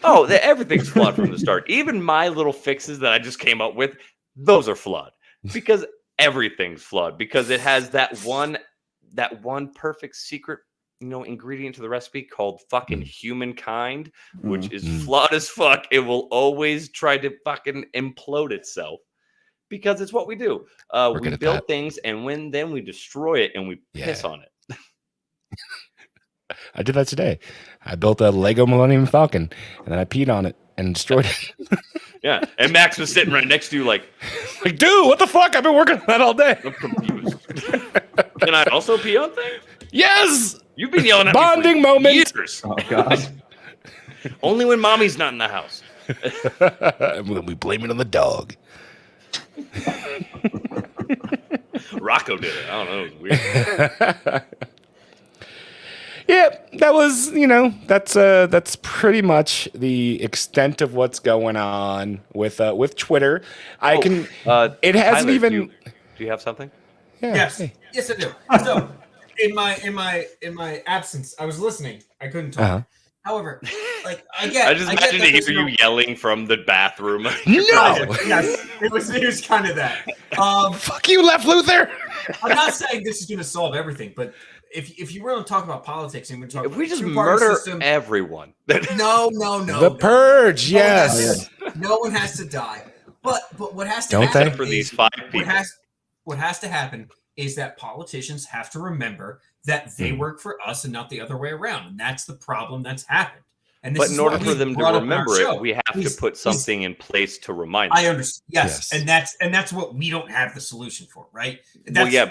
Oh, everything's flawed from the start. Even my little fixes that I just came up with, those are flawed because everything's flawed because it has that one perfect secret, ingredient to the recipe called fucking humankind, which is flawed as fuck. It will always try to fucking implode itself because it's what we do. We build things and then we destroy it and we piss on it. I did that today. I built a Lego Millennium Falcon and then I peed on it and destroyed it. Yeah. And Max was sitting right next to you like, dude, what the fuck? I've been working on that all day. I'm confused. Can I also pee on things? Yes. You've been yelling at bonding me for moment. Years. Oh god. Only when mommy's not in the house. We blame it on the dog. Rocco did it. I don't know. It was weird. Yeah, that was, that's pretty much the extent of what's going on with Twitter. It hasn't Tyler, even. Do you have something? Yeah, Yes, hey. yes, I do. So, in my absence, I was listening. I couldn't talk. However, like I just imagine to hear you yelling from the bathroom. No. Yes, it was kind of that. Fuck you, Left Luther. I'm not saying this is going to solve everything, but if you were to talk about politics and we're talking, If we just two-party murder system, everyone, no, The Purge, yes. No one has to die, but what has to Don't happen they? for these 5 people. What has to happen is that politicians have to remember that they work for us and not the other way around, and that's the problem that's happened. And But in order for them to remember it, we have to put something in place to remind them. I understand. Yes. And that's what we don't have the solution for, right? Because they have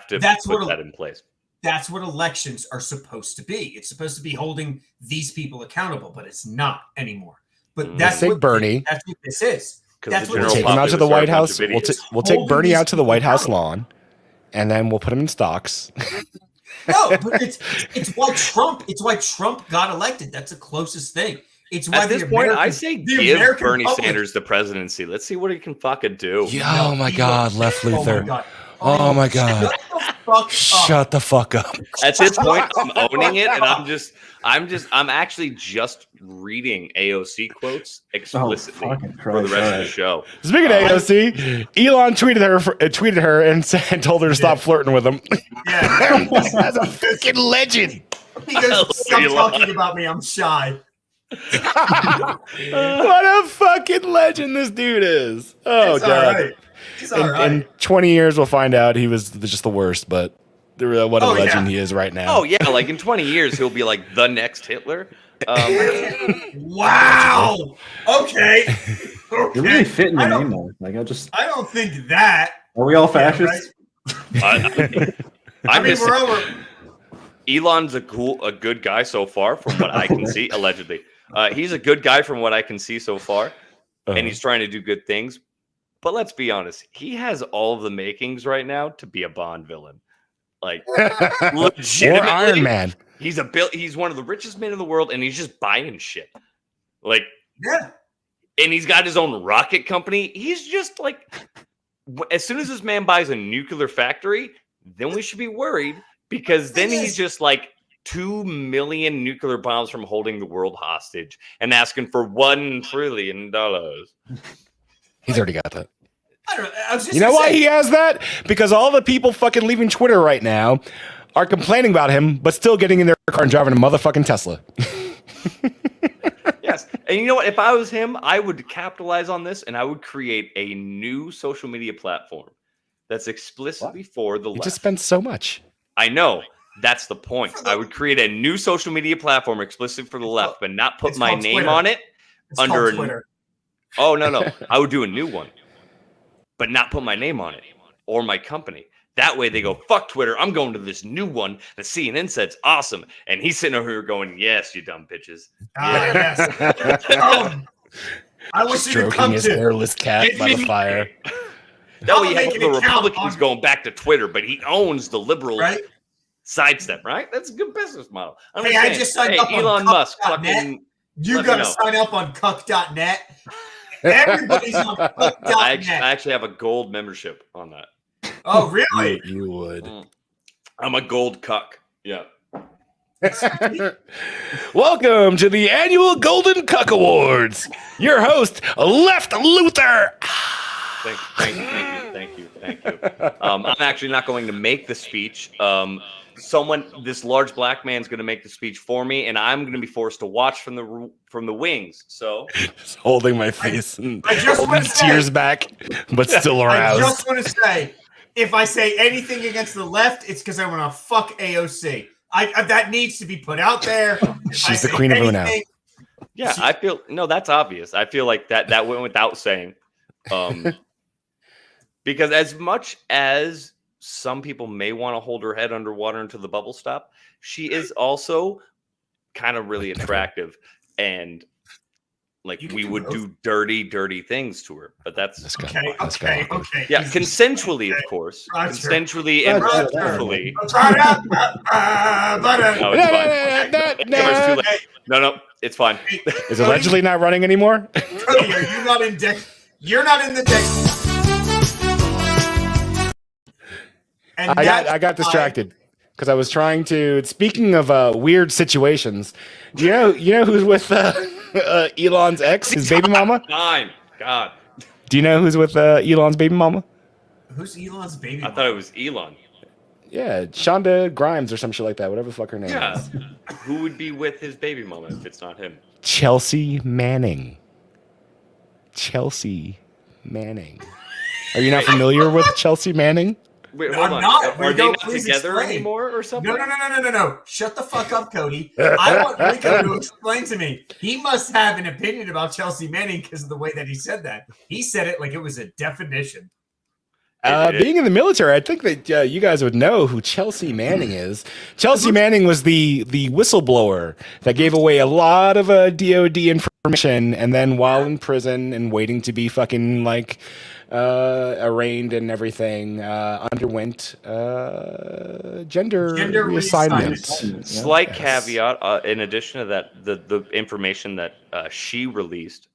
to put that in place. That's what elections are supposed to be. It's supposed to be holding these people accountable, but it's not anymore. But that's what Bernie. That's what this is. That's what We'll take him out to the White House. We'll take Bernie out to the White House lawn, and then we'll put them in stocks. No, but it's why Trump got elected. That's the closest thing. It's why At this point, I say give Bernie Sanders the presidency. Let's see what he can fucking do. Yeah, oh my God, Left Luthor. Oh my God. Shut the fuck up. At this point, I'm owning it, and I'm actually just reading AOC quotes explicitly for the rest of the show. Speaking of AOC, Elon tweeted her and told her to stop flirting with him. Yeah, that's a fucking legend. He goes, "Stop talking about me. I'm shy." What a fucking legend this dude is. Oh it's God. All right. He's all right. In 20 years, we'll find out he was just the worst, but what a legend he is right now. Oh, yeah. Like in 20 years, he'll be like the next Hitler. Wow. Okay. You're really fitting your name though. Like I don't think that. Are we all fascists? I mean, we're over. Elon's a good guy so far, from what I can see. Allegedly, he's a good guy from what I can see so far, and he's trying to do good things. But let's be honest, he has all of the makings right now to be a Bond villain. Like, legitimately, or Iron Man. He's one of the richest men in the world, and he's just buying shit. Like, yeah. And he's got his own rocket company. He's just like, as soon as this man buys a nuclear factory, then we should be worried, because then he's just like 2 million nuclear bombs from holding the world hostage and asking for $1 trillion. He's already got that. I don't know. I was just you know why he has that? Because all the people fucking leaving Twitter right now are complaining about him, but still getting in their car and driving a motherfucking Tesla. Yes. And you know what? If I was him, I would capitalize on this, and I would create a new social media platform that's explicitly for the left. You just spent so much. I know. That's the point. I would create a new social media platform explicitly for the left, but not put my name Twitter. on it It's under called Twitter. Oh, no. I would do a new one, but not put my name on it or my company. That way they go, fuck Twitter. I'm going to this new one that CNN said's awesome. And he's sitting over here going, yes, you dumb bitches. Yes. I wish you Stroking his hairless cat by the fire. No, he had the Republicans going back to Twitter, but he owns the liberal sidestep, right? That's a good business model. I just signed up on Elon Musk. You got to sign up on cuck.net. Everybody's on cuck.net. I actually have a gold membership on that. Oh, really? You would. I'm a gold cuck. Yeah. Welcome to the annual Golden Cuck Awards. Your host, Left Luthor. Thank you. I'm actually not going to make the speech. This large black man's going to make the speech for me, and I'm going to be forced to watch from the wings. So, just holding my face and holding my tears back, but still aroused. I just want to say, if I say anything against the left, it's because I want to fuck AOC. That needs to be put out there. She's the queen of Uno. Yeah, I feel that's obvious. I feel like that went without saying. Because as much as some people may want to hold her head underwater until the bubbles stop, she is also kind of really attractive, and like we would do dirty things to her. But that's okay. Yeah, consensually, of course. Consensually and respectfully. No, it's fine. Is allegedly not running anymore? Cody, are you not in deck? You're not in the deck. I got distracted because I was trying to. Speaking of weird situations, you know who's with Elon's ex, his baby mama? God. Do you know who's with Elon's baby mama? Who's Elon's baby mama? I thought it was Elon. Yeah, Shonda Grimes or some shit like that. Whatever the fuck her name is. Who would be with his baby mama if it's not him? Chelsea Manning. Chelsea Manning. Are you not familiar with Chelsea Manning? Wait, hold on. Not. Are they not together anymore or something? No. Shut the fuck up, Cody. I want Rico to explain to me. He must have an opinion about Chelsea Manning because of the way that he said that. He said it like it was a definition. Being in the military, I think that you guys would know who Chelsea Manning is. Chelsea Manning was the whistleblower that gave away a lot of DOD information, and then while in prison and waiting to be fucking like arraigned and everything, underwent gender reassignment. Slight Yes. caveat, in addition to that, the information that she released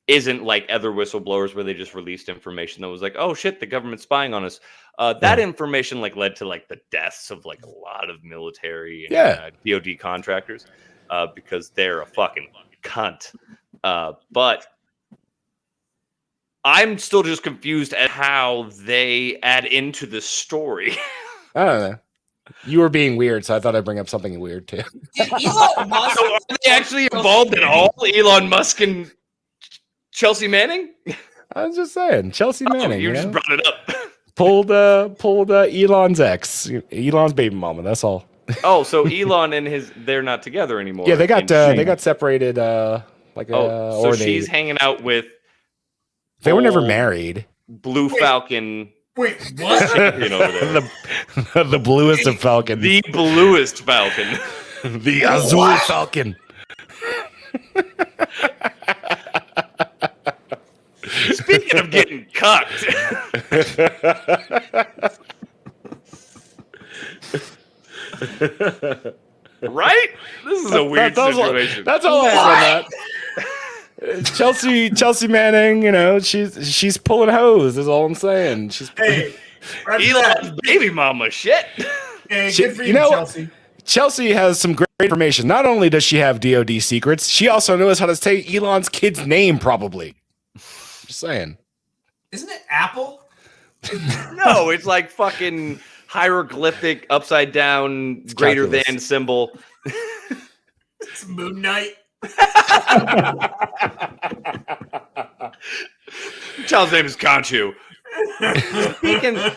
isn't like other whistleblowers where they just released information that was like, oh shit, the government's spying on us. That information like led to like the deaths of like a lot of military and DoD contractors because they're a fucking cunt. But I'm still just confused at how they add into the story. I don't know. You were being weird, so I thought I'd bring up something weird too. Elon Musk, So are they actually involved at all? Elon Musk and Chelsea Manning? I was just saying, Chelsea Manning. You just brought it up. pulled Elon's ex, Elon's baby mama. That's all. Oh, so Elon and they're not together anymore. Yeah, they got separated. So she's hanging out with. They were never married. Blue Falcon. wait, what? Champion over there. the bluest of falcons. The bluest Falcon. The Azul Falcon. Speaking of getting cucked. Right? This is a weird situation. That's all I had on that. Chelsea Manning, she's pulling hose. Is all I'm saying. She's Elon's baby mama. Shit. Hey, good for you, Chelsea. Chelsea has some great information. Not only does she have DoD secrets, she also knows how to say Elon's kid's name. Probably. Just saying. Isn't it Apple? No, it's like fucking hieroglyphic, upside down, greater calculus. than symbol. It's Moon Knight. Child's name is Conchu.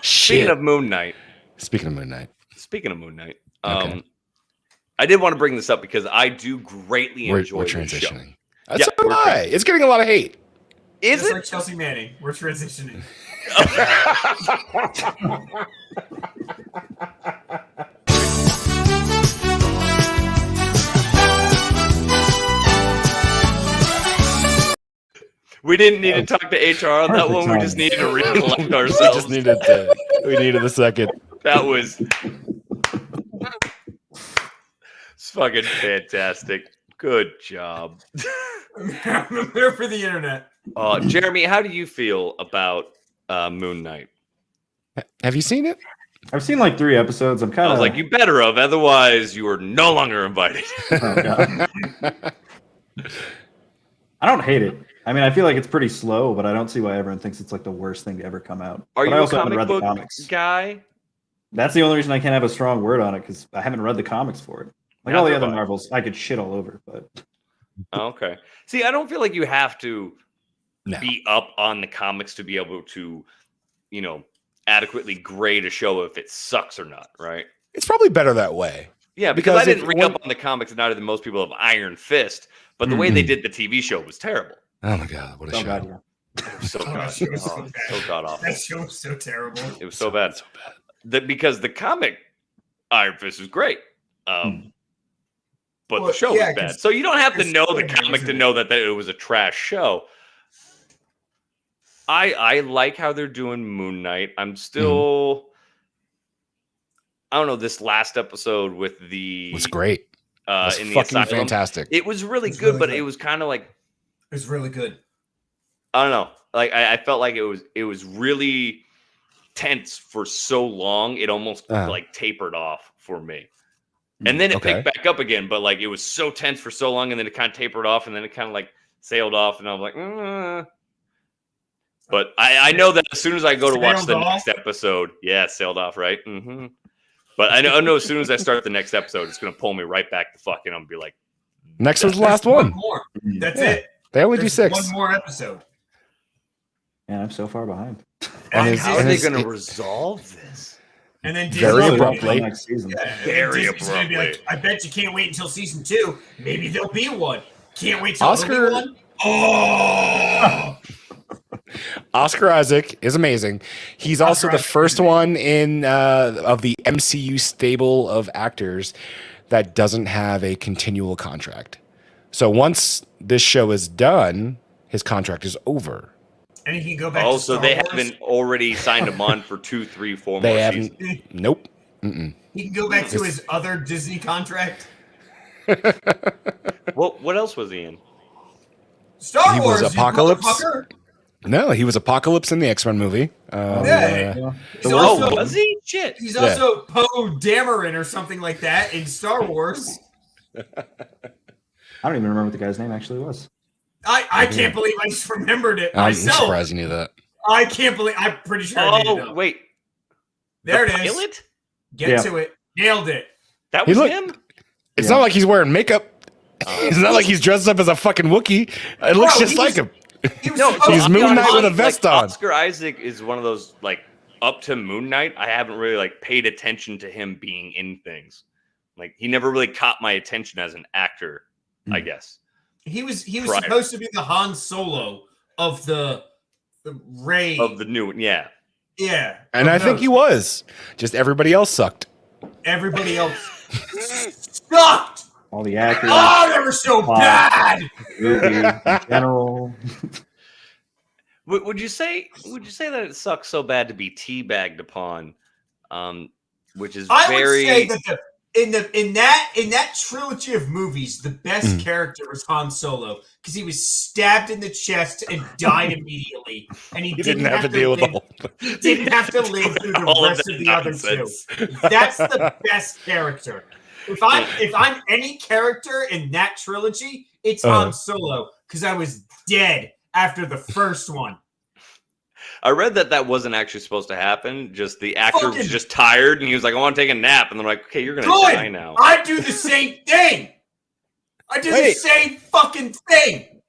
Speaking of Moon Knight. Speaking of Moon Knight. Okay. I did want to bring this up because I do greatly enjoy we're this transitioning. show. That's so right. It's getting a lot of hate. Is Just it? like Chelsea Manning. We're transitioning. We didn't need to talk to HR on that one. We just needed to recollect ourselves. We needed a second. That was it's fucking fantastic. Good job. I'm there for the internet. Jeremy, how do you feel about Moon Knight? Have you seen it? I've seen like 3 episodes. I'm kind I of was like, you better have, otherwise you are no longer invited. Oh, God. I don't hate it. I mean, I feel like it's pretty slow, but I don't see why everyone thinks it's like the worst thing to ever come out. Are but you I a also haven't comic read the book comics. guy? That's the only reason I can't have a strong word on it because I haven't read the comics for it. Like Neither all the have other I. Marvels, I could shit all over, but Okay. See, I don't feel like you have to No. be up on the comics to be able to, adequately grade a show if it sucks or not, right? It's probably better that way. Yeah, because I Because if didn't read one- up on the comics and neither than most people have Iron Fist, but the way they did the TV show was terrible. Oh my God, what a oh show. God, yeah. It was so Oh, god, that show was so bad. so god awful. That show was so terrible. It was so bad. So bad. Because the comic Iron Fist was great. But Well, the show yeah, was bad. 'cause So you don't have to it's know so the comic to amazing. know that it was a trash show. I like how they're doing Moon Knight. I'm still I don't know, this last episode with the It was great. It was in the fucking asylum. fantastic. It was really It's good, really but good. it was kind of like It was really good. I don't know. Like I felt like it was really tense for so long. It almost like tapered off for me. And then it Okay. picked back up again, but like it was so tense for so long, and then it kind of tapered off, and then it kind of like sailed off, and I was like, But I know that as soon as I go to watch the Sailed next episode, sailed off, right? Mm-hmm. But I know as soon as I start the next episode, it's gonna pull me right back to fucking. I'm gonna be like, Next was the last There's one. more. That's Yeah. it. They only do There's 6. One more episode. Man, I'm so far behind. And And it's- how are and they it's- gonna resolve this? then Very Disney's gonna be abruptly. like- Next season. Yeah, and Very Disney's gonna be like, abruptly. I bet you can't wait until season 2. Maybe there'll be one. Can't wait till Oscar- there'll be one. Oh, Oscar Isaac is amazing. He's also the Isaac is first one in of the MCU stable of actors that doesn't have a continual contract. So once this show is done, his contract is over. And he can go back Oh, to so Star they Wars. haven't already signed him on for 2, 3, 4 They more haven't. seasons. Nope. Mm-mm. He can go back to his other Disney contract. What else was he in? Star He Wars, was you Apocalypse. motherfucker. No, he was Apocalypse in the X-Men movie. Yeah. He's The also, Oh, was he? Shit. he's Yeah. also Poe Dameron or something like that in Star Wars. I don't even remember what the guy's name actually was. I can't believe I just remembered it I'm myself. surprised you knew that. I can't believe. I'm pretty sure I made it Oh, up. wait. There The it is. pilot? Get Yeah. to it. Nailed it. That He was looked- him? It's Yeah. not like he's wearing makeup. It's not like he's dressed up as a fucking Wookiee. It looks Bro, just he like was- him. He was No, supposed he's to be Moon on Knight with a Hawk- vest like, on. Oscar Isaac is one of those, like, up to Moon Knight. I haven't really, like, paid attention to him being in things. Like, he never really caught my attention as an actor, I guess. He was Prior. supposed to be the Han Solo of the Rey. Of the new one, yeah. Yeah. And I think he was. Just everybody else sucked. Everybody else sucked. All the actors, Oh, they were so bad. movie, in general. Would you say that it sucks so bad to be teabagged upon? Which is I very would say that in that trilogy of movies, the best character was Han Solo because he was stabbed in the chest and died immediately, and he He didn't have to deal with live, all. he didn't have to live through the all of rest that of the other nonsense. two. That's the best character. If I'm any character in that trilogy, it's Han Solo because I was dead after the first one. I read that wasn't actually supposed to happen. Just the actor was Fucking- just tired, and he was like, "I want to take a nap," and they're like, "Okay, you're gonna die Good. now." I do the same thing. I do the Wait. same fucking thing.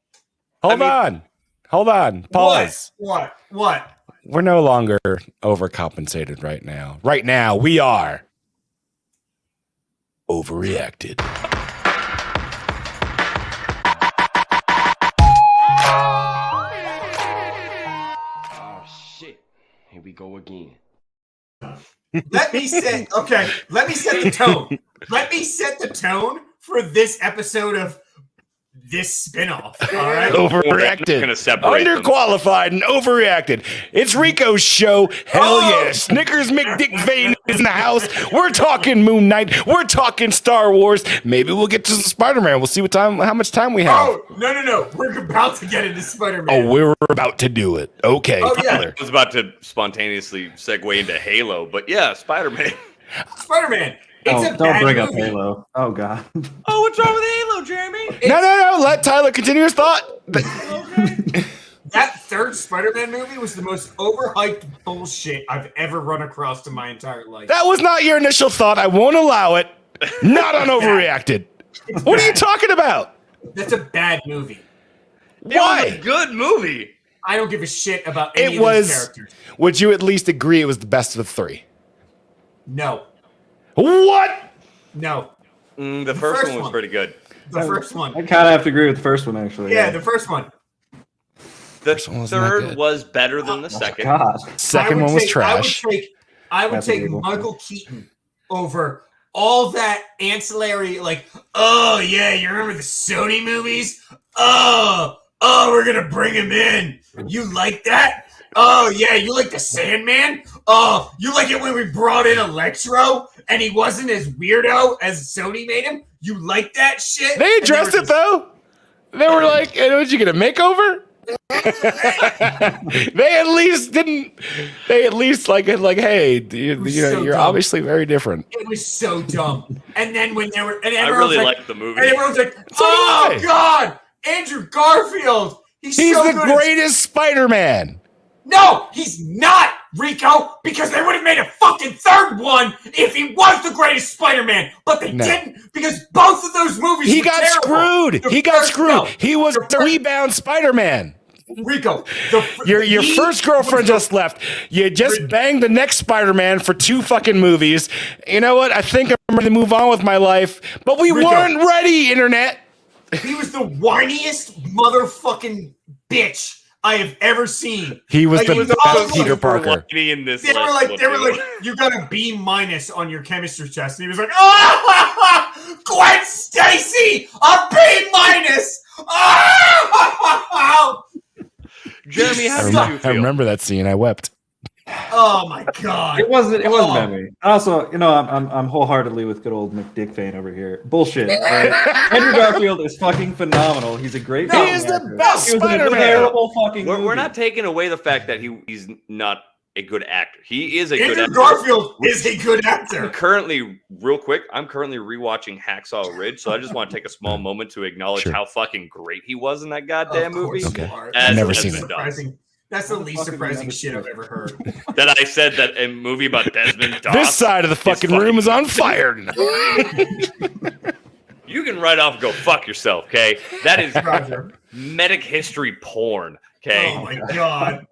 Hold on. Hold on. Pause. What? We're no longer overcompensated right now. Right now, we are overreacted. Oh shit. Here we go again. Let me set the tone. Let me set the tone for this episode of this spinoff. All right. Overreacted. Gonna separate them. Underqualified and overreacted. It's Rico's show. Hell yeah. Snickers McDickvein is in the house. We're talking Moon Knight. We're talking Star Wars. Maybe we'll get to some Spider-Man. We'll see how much time we have. Oh no! We're about to get into Spider-Man. Oh, we're about to do it. Okay, Oh, yeah. Tyler. I was about to spontaneously segue into Halo, but yeah, Spider-Man. Spider-Man. It's a Don't bad bring up movie. Halo. Oh god. Oh, what's wrong with Halo, Jeremy? No. Let Tyler continue his thought. That third Spider-Man movie was the most overhyped bullshit I've ever run across in my entire life. That was not your initial thought. I won't allow it. Not on overreacted. It's What are you bad. talking about? That's a bad movie. It was Why? a good movie. I don't give a shit about any It of these was. characters. Would you at least agree it was the best of the three? No. What? No. The first one was pretty good. The first one. I kind of have to agree with the first one actually. Yeah, the first one. The First one wasn't that third good. was better than the second. God. Second one was trash. I would That's take agreeable. Michael Keaton over all that ancillary, like, oh yeah, you remember the Sony movies? Oh, we're gonna bring him in. You like that? Oh yeah, you like the Sandman? Oh, you like it when we brought in Electro and he wasn't as weirdo as Sony made him? You like that shit? They And addressed were it though. They were like, "What you get a makeover?" They at least didn't. They at least like, hey, you know, so you're dumb. obviously very different. It was so dumb. And then when they were, and I everyone was really like, liked the movie. and everyone was like, So did oh I. God, Andrew Garfield. He's He's so the good. greatest Spider-Man. No, he's not, Rico, because they would have made a fucking third one if he was the greatest Spider-Man. But they No. didn't because both of those movies He were got terrible. screwed. The He got first- screwed. no, He was the the first- rebound Spider-Man. Rico, Your he first girlfriend was the- just left. You just banged the next Spider-Man for 2 fucking movies. You know what? I think I'm ready to move on with my life. But we Rico. weren't ready, internet. He was the whiniest motherfucking bitch I have ever seen. He was Like, the he was best always Peter super Parker. In this They were list like, will do. you got a B- on your chemistry test, and he was like, oh, Gwen Stacy, a B-. Oh! Jeremy, how I, did remember, you I feel? remember that scene. I wept. Oh my god. It wasn't Oh. Memmy. Also, I'm wholeheartedly with good old McDickfane over here. Bullshit. All right? Andrew Garfield is fucking phenomenal. He's a great. He fucking is the actor. best He was in a Spider-Man. terrible fucking We're movie. not taking away the fact that he's not a good actor. He is a good Andrew actor. Garfield is a good I'm actor. currently, real quick, I'm currently rewatching Hacksaw Ridge, so I just want to take a small moment to acknowledge Sure. how fucking great he was in that goddamn Of course movie. you Okay. are. I've never the seen least it. surprising- That's the least Fucking surprising never shit seen I've it. ever heard. That I said that a movie about Desmond Doss. This side of the fucking room is on fire. You can write off and go fuck yourself, okay? That is Roger. medic history porn, okay? Oh my god.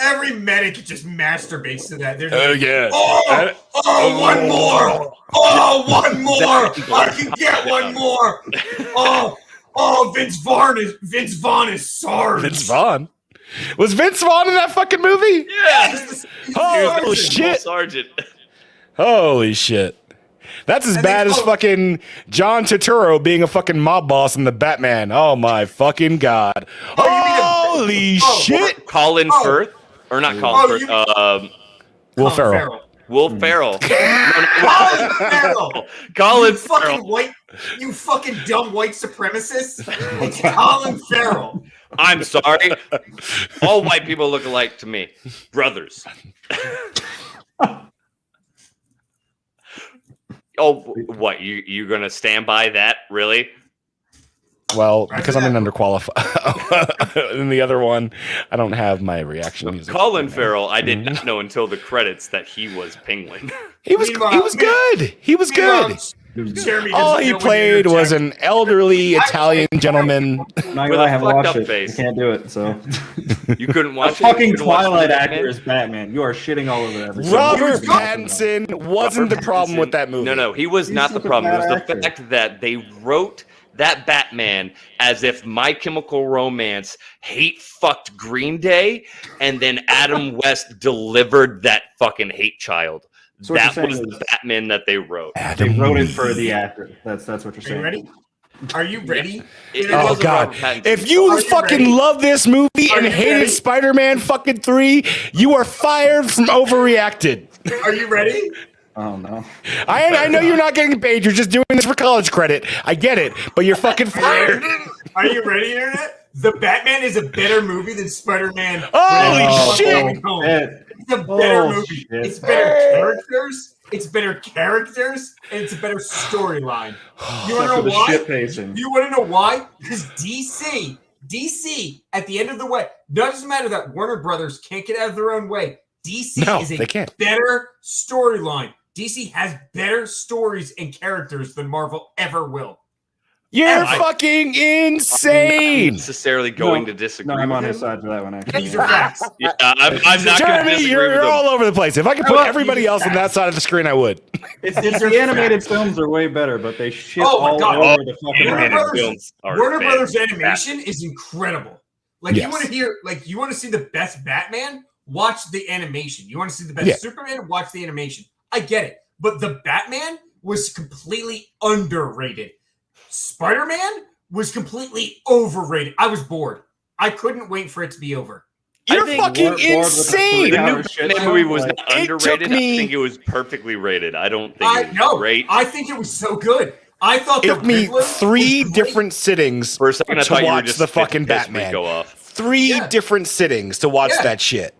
Every medic just masturbates to that. They're Oh just yeah. one more! Oh, one more! I can get one more! Vince Vaughn is Sarge. Vince Vaughn. Was Vince Vaughn in that fucking movie? Yeah. He's Holy Sergeant. shit. Sergeant. Holy shit. That's as And bad they as call- fucking John Turturro being a fucking mob boss in the Batman. Oh my fucking god. Oh, you mean a- Holy oh, shit. Colin Oh. Firth. Or not Oh, Colin you- Firth. Will Colin Ferrell. Will Ferrell. Colin Farrell. Colin You fucking Farrell. white, you fucking dumb white supremacist. It's Colin Farrell. I'm sorry. All white people look alike to me. Brothers. Oh, what? You gonna stand by that? Really? Well, because I'm an underqualified. In the other one, I don't have my reaction music. Colin Farrell, I did not know until the credits that he was Penguin. He was good. He was good. Jeremy All doesn't he know when played to was interject. an elderly Italian gentleman. Not With gonna a lie, I haven't fucked watched up it. face. I can't do it. So You couldn't a watch it? fucking You couldn't watch Twilight Batman? actor is Batman. You are shitting all over that. Robert good. Pattinson wasn't the problem with that movie. No, he was He's not the such a problem. It was bad the actor. fact that they wrote that Batman as if My Chemical Romance hate fucked Green Day, and then Adam West delivered that fucking hate child. So what That you're was saying the is- Batman that they wrote. They wrote it for the actor. That's what you're Are saying. you ready? Are you ready? It Oh wasn't god! Robert Pattinson. If you Are you fucking ready? love this movie Are and you hated ready? Spider-Man fucking 3, you are fired from Overreacted. Are you ready? Oh no. I know you're not getting paid. You're just doing this for college credit. I get it, but you're fucking fired. Are you ready, Internet? The Batman is a better movie than Spider-Man. Holy Oh, shit! It's a better Oh, movie. shit. It's better characters. It's better characters, and it's a better storyline. You want Except to for know the why? shit pacing. You want to know why? Because DC, at the end of the way, doesn't matter that Warner Brothers can't get out of their own way. DC No, is a they can't. better storyline. DC has better stories and characters than Marvel ever will. You're I- fucking I'm insane. necessarily going No, to disagree. No, I'm with on him. his side for that one. Actually. These are facts. Yeah, I'm not going to Jeremy, disagree you're with him. all over the place. If I could put Well, everybody you- else on that side of the screen, I would. It's These are the animated facts. films are way better, but they shit Oh my all God. over the fucking Animated Warner movie. Brothers- films are Warner Brothers fantastic. animation is incredible. Like Yes. you want to hear, like you want to see the best Batman, watch the animation. You want to see the best Yeah. Superman, watch the animation. I get it, but the Batman was completely underrated. Spider-Man was completely overrated. I was bored. I couldn't wait for it to be over. You're think fucking bored with the insane. The new Hour shit Batman show, movie was like, not it took underrated. me- I think it was perfectly rated. I don't think I it was know. great. I think it was so good. I thought It the took me Riddler 3 was great. different sittings For a second, I to thought you were watch just the spitting fucking piss when we Batman. Go off. 3 Yeah. different sittings to watch Yeah. that shit.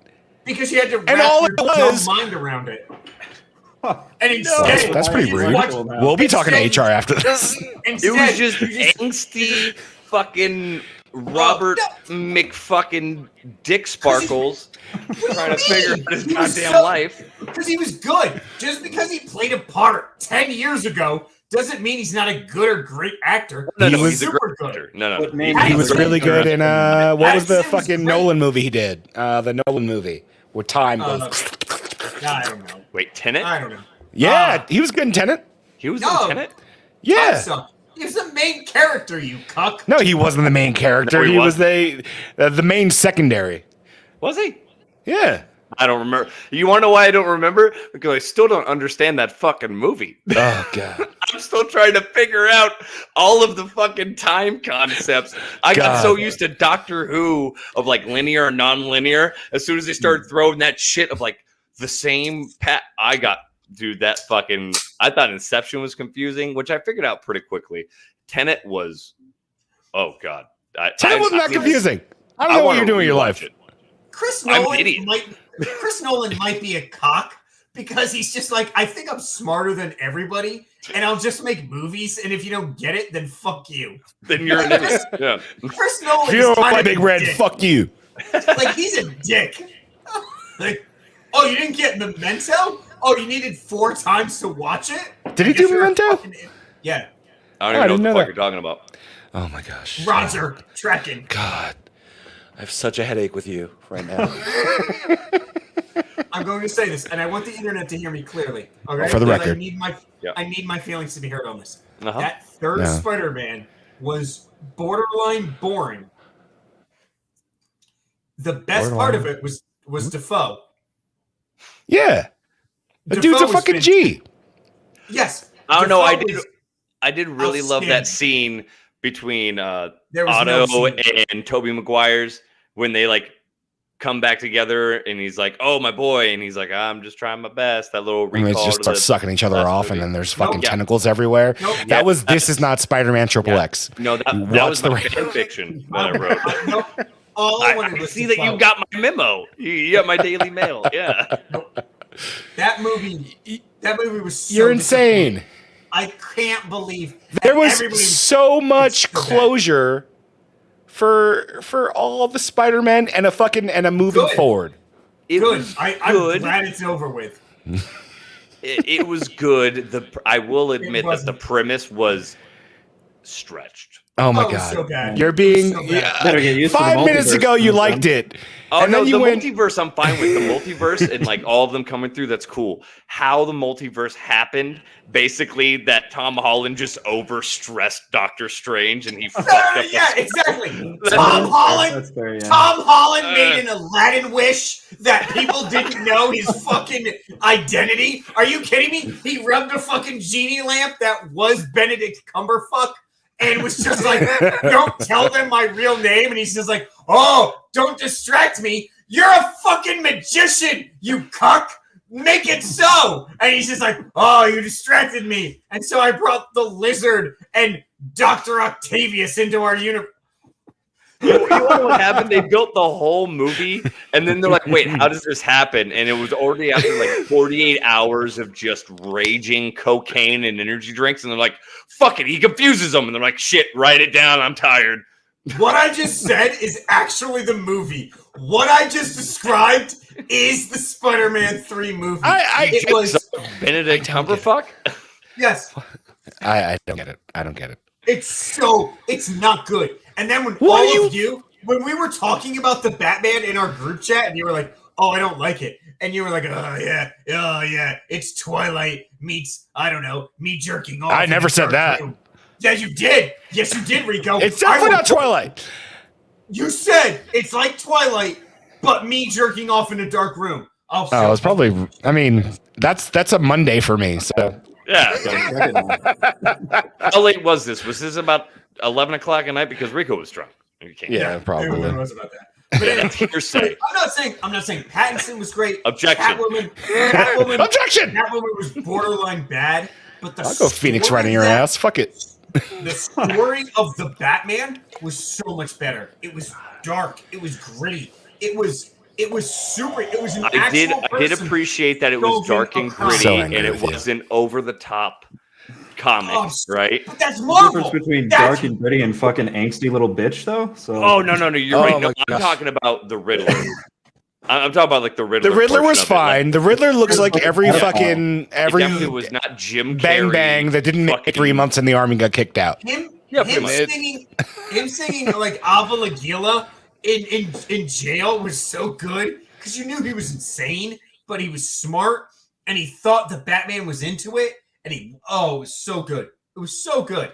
because you had to And wrap all your it dumb was- mind around it. Huh. And instead, That's pretty you rude. watch- We'll be talking to HR after this. It was just you angsty fucking Robert McFucking Dick Sparkles trying to figure out his He was goddamn so- life. because he was good. Just because he played a part 10 years ago doesn't mean he's not a good or great actor. No, He no, was he's a super great good. actor. No, What no. made He was really good in what was the That sounds fucking great. Nolan movie he did? The Nolan movie where time goes. I don't know. Wait, Tenet? I don't know. Yeah, he was good in Tenet. He was No. in Tenet? Yeah. So, he's the main character, you cuck. No, he wasn't the main character. No, he he was the main secondary. Was he? Yeah. I don't remember. You want to know why I don't remember? Because I still don't understand that fucking movie. Oh god. I'm still trying to figure out all of the fucking time concepts. I got so used to Doctor Who of like linear or non-linear. As soon as they started throwing that shit of like the same I thought Inception was confusing, which I figured out pretty quickly. Tenet was, oh god, Tenet wasn't that confusing. I don't know what you're doing in your life. Chris I'm an Nolan idiot. might be a cock because he's just like, I think I'm smarter than everybody, and I'll just make movies. And if you don't get it, then fuck you. Then you're an idiot. Yeah. Chris Nolan If you is don't kind like of Big a Red, dick. fuck you. Like he's a dick. Like, oh, you didn't get Memento? Oh, you needed 4 times to watch it? Did he I guess do you're a Memento? fucking Yeah. I I don't even didn't know know what the fuck that. you're talking about. Oh my gosh. Roger, trekking. God. I have such a headache with you right now. I'm going to say this, and I want the internet to hear me clearly. Okay? For the Because record. I need my feelings to be heard on this. Uh-huh. That third No. Spider-Man was borderline boring. The best part of it was Defoe. Yeah. The Defoe dude's a was fucking I G. Yes. don't know. Defoe I did really love that scene between There was Otto no scene. and Tobey Maguire's when they like come back together and he's like, "Oh, my boy," and he's like, "I'm just trying my best." That little And they recall. just to start the sucking each other last off, movie. and then there's Nope. fucking Yeah. tentacles everywhere. Nope. That Yeah. was This Is Not Spider-Man Triple Yeah. X. No, that Watch was the my ra- fan fiction that I wrote. Nope. All I I wanted can was see that Defoe. you got my memo. You got my Daily Mail. Yeah. That movie was so You're insane. disappointing. I can't believe that There was everybody so much so bad. closure for all the Spider-Man and a moving Good. forward. It good. was I'm good. glad it's over with. It was good. I will admit that wasn't. the premise was stretched. Oh my Oh, it was god. so bad. You're It was being so bad. Better get used to the 5 minutes multiverse ago you sometime. liked it. Oh And no, then you the went- multiverse I'm fine with. The multiverse and like all of them coming through, that's cool. How the multiverse happened, basically that Tom Holland just overstressed Doctor Strange and he fucked up the Yeah, exactly. That's Tom Holland. That's fair, yeah. Tom Holland made an Aladdin wish that people didn't know his fucking identity. Are you kidding me? He rubbed a fucking genie lamp that was Benedict Cumberfuck and was just like, don't tell them my real name. And he's just like, oh, don't distract me. You're a fucking magician, you cuck. Make it so. And he's just like, oh, you distracted me. And so I brought the lizard and Dr. Octavius into our universe. You know what happened? They built the whole movie, and then they're like, "Wait, how does this happen?" And it was already after like 48 hours of just raging cocaine and energy drinks, and they're like, "Fuck it," he confuses them, and they're like, "Shit, write it down. I'm tired." What I just said is actually the movie. What I just described is the Spider-Man 3 movie. It was Benedict Cumberfuck. yes. I don't get it. I don't get it. It's not good. And then when when we were talking about the Batman in our group chat, and you were like, "Oh, I don't like it," and you were like, "Oh yeah, it's Twilight meets I don't know me jerking off." I in never the said dark that. room." Yeah, you did. Yes, you did, Rico. It's definitely not Twilight. Twilight. You said it's like Twilight, but me jerking off in a dark room. Oh, it's probably. I mean, that's a Monday for me. So Yeah. How late was this? Was this about 11 o'clock at night? Because Rico was drunk. You can't. yeah, It probably. was about that. But Yeah, anyway, that's hearsay. I'm not saying Pattinson was great. Objection. Catwoman Objection. was borderline bad, but the I'll go Phoenix story right in your of that- ass. Fuck it. The story of the Batman was so much better. It was dark. It was gritty. It was super. It was an I did actual person appreciate that it was going dark and across- gritty, So and angry it with you. wasn't over the top comic, Oh, right? But that's The Marvel. difference between That's- dark and gritty and fucking angsty little bitch, though. So Oh no, you're Oh right. No, my I'm gosh. talking about the Riddler. I'm talking about like the Riddler. The Riddler portion was of it, like, fine. The Riddler looks like every Yeah. fucking it every definitely was not Jim bang Carrey bang that didn't make fucking- 3 months in the army and got kicked out. Yeah, pretty much. Him singing like Ava Lagila in jail was so good because you knew he was insane, but he was smart and he thought the Batman was into it, and it was so good. It was so good.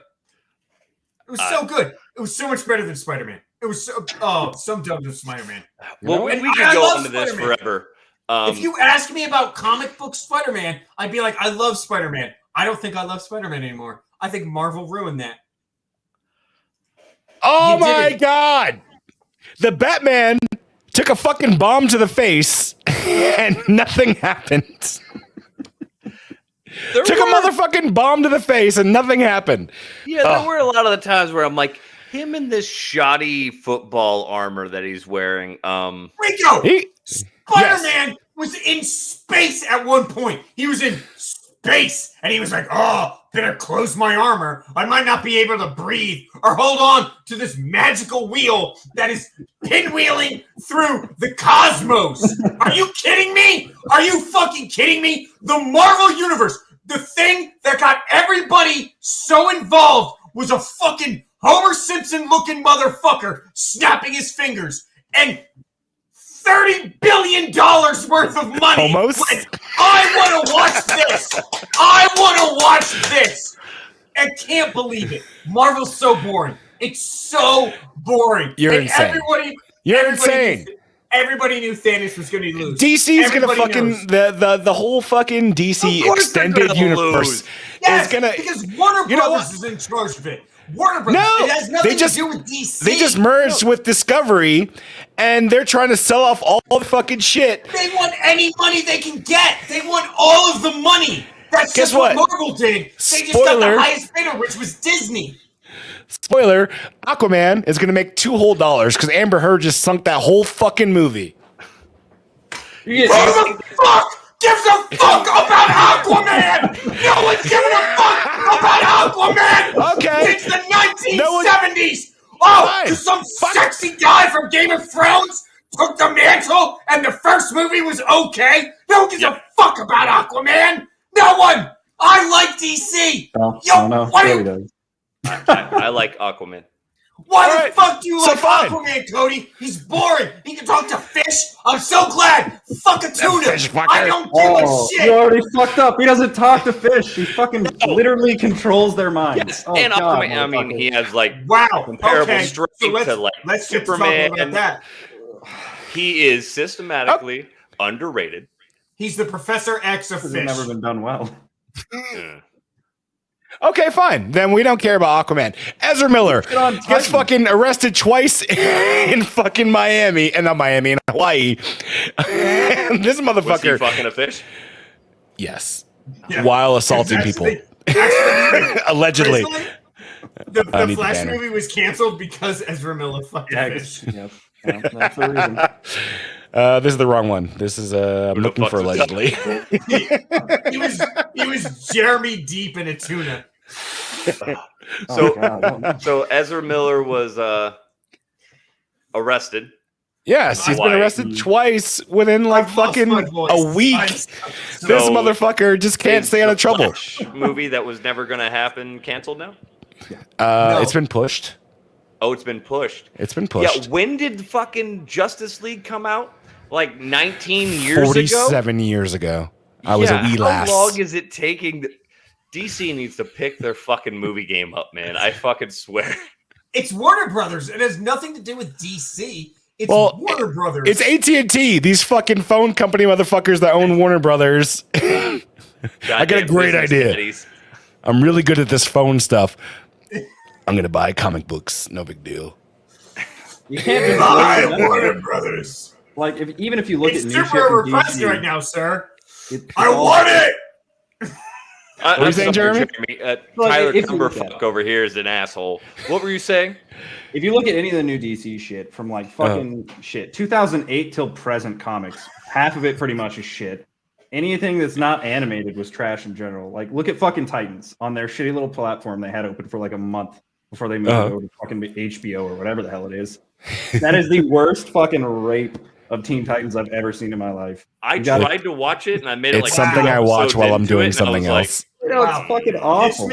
It was so good. It was so much better than Spider-Man. It was so dumb to Spider-Man. Well, And we I could go love into this Spider-Man. forever. If you ask me about comic book Spider-Man, I'd be like, I love Spider-Man. I don't think I love Spider-Man anymore. I think Marvel ruined that. Oh You my didn't. God. The Batman took a fucking bomb to the face and nothing happened. Took a motherfucking bomb to the face and nothing happened. Yeah, there were a lot of the times where I'm like, him in this shoddy football armor that he's wearing. Rico! Spider-Man was in space at one point. He was in space, and he was like, oh, better close my armor. I might not be able to breathe or hold on to this magical wheel that is pinwheeling through the cosmos. Are you kidding me? Are you fucking kidding me? The Marvel Universe, the thing that got everybody so involved was a fucking Homer Simpson-looking motherfucker snapping his fingers and $30 billion worth of money. Almost. Went, I want to watch this. I want to watch this. I can't believe it. Marvel's so boring. It's so boring. You're and insane. Everybody knew Thanos was going to lose. DC's going to Everybody fucking knows. the whole fucking DC Of course they're extended gonna universe lose. Yes, is going to. because Warner You know Brothers what? is in charge of it. Warner Brothers. No, it has nothing they just to do with DC. They just merged with Discovery, and they're trying to sell off all the fucking shit. They want any money they can get. They want all of the money. That's Guess just what what? Marvel did. They just got Spoiler. the highest bidder, which was Disney. Spoiler: Aquaman is going to make $2 whole because Amber Heard just sunk that whole fucking movie. Who the fuck gives a fuck about Aquaman? No one's giving a fuck about Aquaman. Okay. Since the 1970s. No one- Oh, Fine. because some Fine. sexy guy from Game of Thrones took the mantle and the first movie was okay? No one gives a fuck about Aquaman. No one. I like DC. Well, Yo, I don't know. why Cody do- does. I like Aquaman. Why All the right. fuck do you So like fine. Aquaman, Cody? He's boring. He can talk to fish. I'm so glad. Fuck a tuna. fish fucker. I don't give Oh, a you shit. already fucked up. He doesn't talk to fish. He fucking literally controls their minds. Yes, Oh, and God, Aquaman. I mean, motherfucker. he has like Wow. comparable Okay. strength So to like let's get to Superman. talking about that. He is systematically underrated. He's the Professor X of This fish. has never been done well. Yeah. Okay, fine. Then we don't care about Aquaman. Ezra Miller Get on gets Titan. fucking arrested twice in fucking Miami, and not Miami, in Hawaii. This Was he motherfucker, fucking a fish? yes, Yeah. while assaulting people, Actually, allegedly. personally, the I need the Flash banner. movie was canceled because Ezra Miller fucked a Yeah, fish. yep. Yeah, that's the reason. This is the wrong one. This is I'm Who the looking for fuck's this? allegedly. He was Jeremy Deep in a tuna. So- God. So Ezra Miller was arrested. Yes, he's been Hawaii. arrested twice within like I've lost fucking my voice. a week. This So motherfucker just can't is stay out the of trouble. Flash movie that was never going to happen canceled now? No. It's been pushed. Oh, it's been pushed. It's been pushed. Yeah, when did fucking Justice League come out? Like 19 years ago? 47 years ago. I was a wee lass. How long is it taking? DC needs to pick their fucking movie game up, man. I fucking swear. It's Warner Brothers. It has nothing to do with DC. It's Well, Warner Brothers. It's AT&T, these fucking phone company motherfuckers that own Warner Brothers. I got a Goddamn great business idea. daddies. I'm really good at this phone stuff. I'm going to buy comic books. No big deal. You can't just Buy look at Warner Brothers. like even if you look It's at new shit super from repressed DC, right now, sir. it's I all- want it. What were you saying, Jeremy? Well, Tyler if you look at Cumberfuck over here is an asshole. What were you saying? If you look at any of the new DC shit from like fucking shit, 2008 till present comics, half of it pretty much is shit. Anything that's not animated was trash in general. Like, look at fucking Titans on their shitty little platform they had open for like a month before they moved over to fucking HBO or whatever the hell it is. That is the worst fucking rape of Teen Titans I've ever seen in my life. I You gotta- tried to watch it and I made it It's like something two I watch episodes while I'm into doing it, and I something was like, else. You know, it's fucking awful.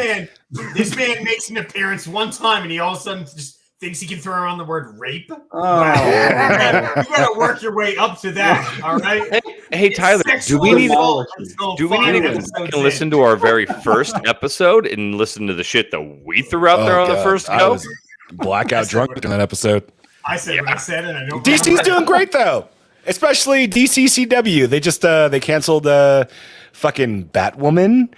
This man makes an appearance one time, and he all of a sudden just thinks he can throw around the word rape. Oh, You gotta work your way up to that. All right. Hey Tyler, do we need to- do we need to fucking listen to our very first episode and listen to the shit that we threw out there on the first I go? was blackout drunk in that episode. I said what I said, and I don't. DC's doing great though, especially DCCW. They just they canceled Fucking Batwoman.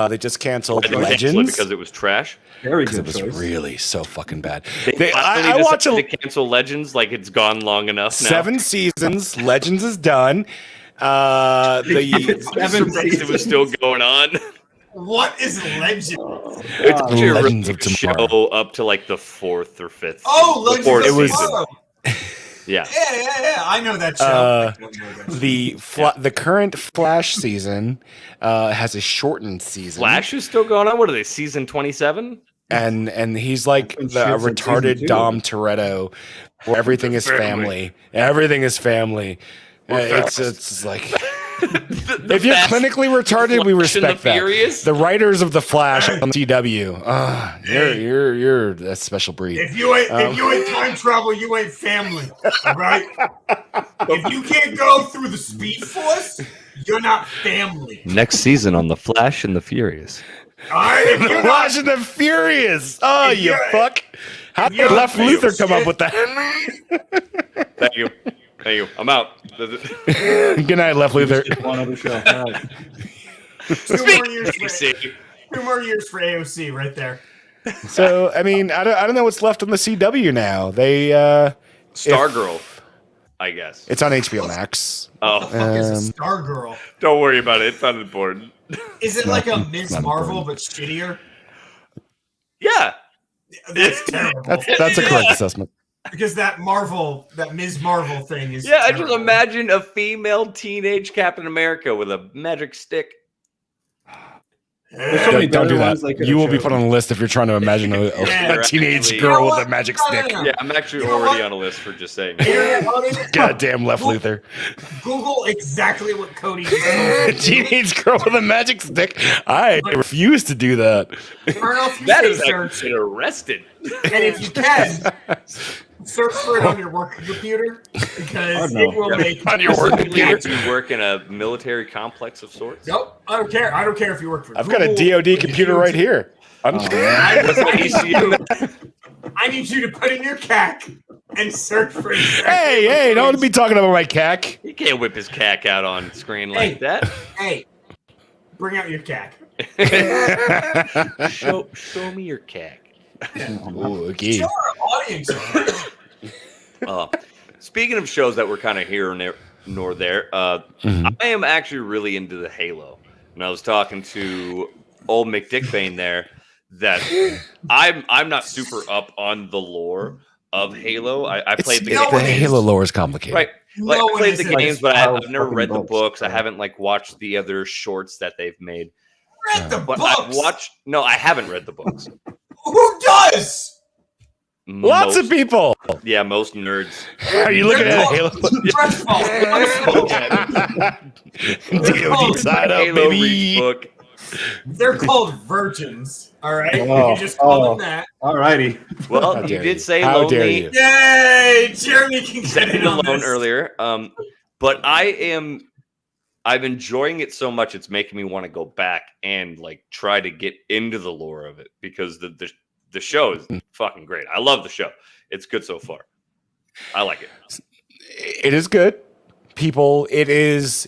They just canceled They canceled it Legends because it was trash. Very because good it was choice. really so fucking bad. They I finally watch decided to cancel Legends like it's gone long enough now. 7 seasons. Legends is done. The 7 It was still going on. What is Legend? It's actually a really Legends of good Tomorrow. show up to like the 4th or 5th. Oh, the Legends fourth of It was- season. Tomorrow. Yeah. Yeah. I know that show. Uh, I don't know that show. the current Flash season has a shortened season. Flash is still going on. What are they? Season 27? and he's like That's the when shit said retarded season 2. Dom Toretto, where everything is family. Everything is family. It's like if you're Fast- clinically retarded, we Flash and the respect that. Furious? The writers of the Flash on CW, you're a special breed. If you ain't time travel, you ain't family. All right? If you can't go through the Speed Force, you're not family. Next season on The Flash and the Furious. All right? If you're not, Flash and the Furious. Oh, If you you're- fuck! How you're did Left not Luther shit. come up with that? Thank you. I'm out. Good night, Left Luther. One other show. All right. 2 more years for AOC. 2 more years for AOC right there. So I mean, I don't know what's left on the CW now. They Stargirl, I guess. it's on HBO Max. Oh, Fuck is Um, a Stargirl? don't worry about it. It's not important. Is it like a Ms. not Marvel important. but shittier? Yeah. That's terrible. That's a correct assessment. Because that Ms. Marvel thing is Yeah, I terrible. just imagine a female teenage Captain America with a magic stick. There's so many Don't do better that. ones they could've You will be chosen. put on a list if you're trying to imagine Yeah, a teenage actually- girl You know with what? a magic No, stick. no. Yeah, I'm actually You know already what? on a list for just saying. Internet audience, Goddamn Left Luther. Google exactly what Cody just told you. Teenage girl with a magic stick. I refuse to do that. Turn off your That safe is search, actually arrested. and if you can, search for it on your work computer because Oh, no. it will Yeah. make. On your work Specifically, computer. if you work in a military complex of sorts. Nope, I don't care. I don't care if you work for. I've got a Google, DoD computer right here. I ACU. need you to put in your CAC and search for. Hey, don't be talking about my cack. You can't whip his cack out on screen like Hey. that. Hey, bring out your CAC. Show me your cack. Ooh, okay. Show our audience. Speaking of shows that were kind of here nor there, Mhm. I am actually really into the Halo. And I was talking to old McDickfane there that I'm not super up on the lore of Halo. I played the No the game. one is. Halo lore is complicated. Right. Like, No I one played is the in games, it. but How I've never fucking read the books, books. I yeah. haven't like watched the other shorts that they've made. Read the But books. I've watched. No, I haven't read the books. Who does? Lots of people. Yeah, most nerds. Are you looking at Halo? First of all, DoD side up, Halo Reach baby. book. they're called virgins. All right, Oh, you just call oh. them that. All righty. Well, How you dare did say How dare lonely. you? Yay! Jeremy can get Second in on alone this. earlier. But I'm enjoying it so much it's making me want to go back and like try to get into the lore of it because the show is fucking great. I love the show. It's good so far. I like it. It is good. People, it is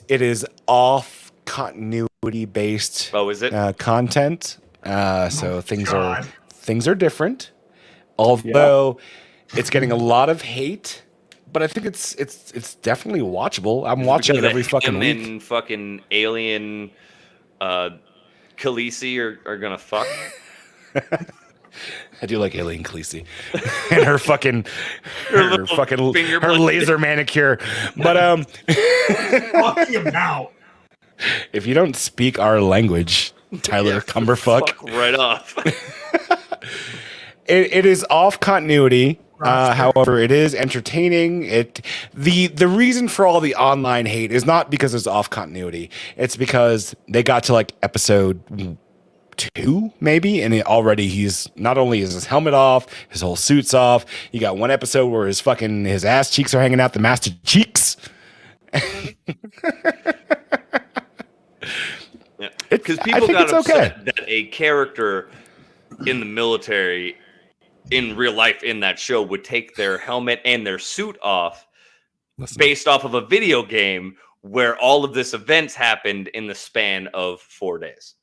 off continuity based Oh, is it? content. So things God. are different. Although it's getting a lot of hate, but I think it's definitely watchable. I'm watching it Because every fucking him week. and fucking alien Khaleesi are gonna fuck. I do like Alien Khaleesi and her fucking little finger her blanket. laser manicure. But Talking about. if you don't speak our language, Tyler Cumberfuck, Fuck right off. it is off continuity. However, it is entertaining. The reason for all the online hate is not because it's off continuity. It's because they got to like episode 2 maybe, and he's not only is his helmet off, his whole suit's off. You got one episode where his ass cheeks are hanging out, the master cheeks. Yeah, because people think got it's upset okay. that a character in the military, in real life, in that show, would take their helmet and their suit off Listen. based off of a video game where all of this events happened in the span of 4 days.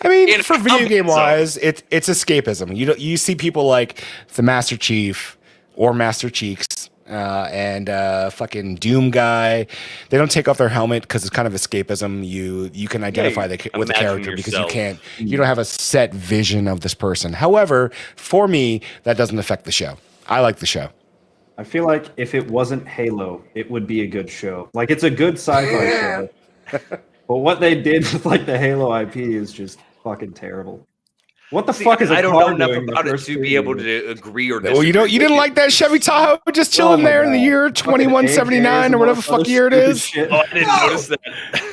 I mean, In a for video combat game zone. wise, it's escapism. You see people like the Master Chief or Master Cheeks and fucking Doom guy. They don't take off their helmet because it's kind of escapism. You can identify with the imagine character because yourself. you don't have a set vision of this person. However, for me, that doesn't affect the show. I like the show. I feel like if it wasn't Halo, it would be a good show. Like, it's a good sci-fi show. But what they did with like the Halo IP is just fucking terrible. What the fuck is a I don't car know enough doing the about it first to 3 be able years? to agree or disagree. Well, you didn't with like that Chevy Tahoe just chilling my there in the God. year Fucking 2179 or AKs whatever and fuck other year it stupid is. shit. Oh, I didn't No! notice that.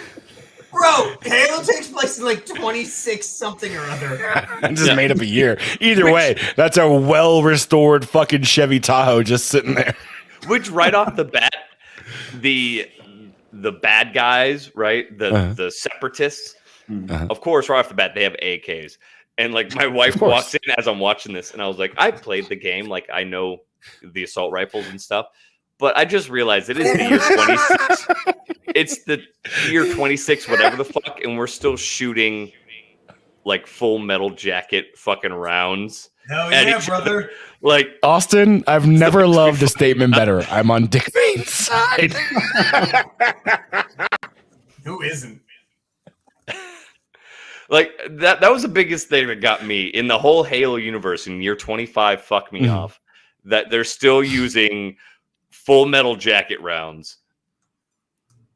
Bro, Halo takes place in like 26 something or other. I just made up a year. Either way, that's a well restored fucking Chevy Tahoe just sitting there. Which right off the bat, the bad guys, right? The separatists, of course, right off the bat, they have AKs. And like my wife walks in as I'm watching this, and I was like, I played the game, like I know the assault rifles and stuff. But I just realized it is the year 26. It's the year 26, whatever the fuck, and we're still shooting like Full Metal Jacket fucking rounds. Hell at yeah, each brother. other. Like, Austin, I've never loved a statement better. I'm on Dick Vane's side. Who isn't? like that was the biggest thing that got me in the whole Halo universe in year 25. Fuck me off. That they're still using Full Metal Jacket rounds.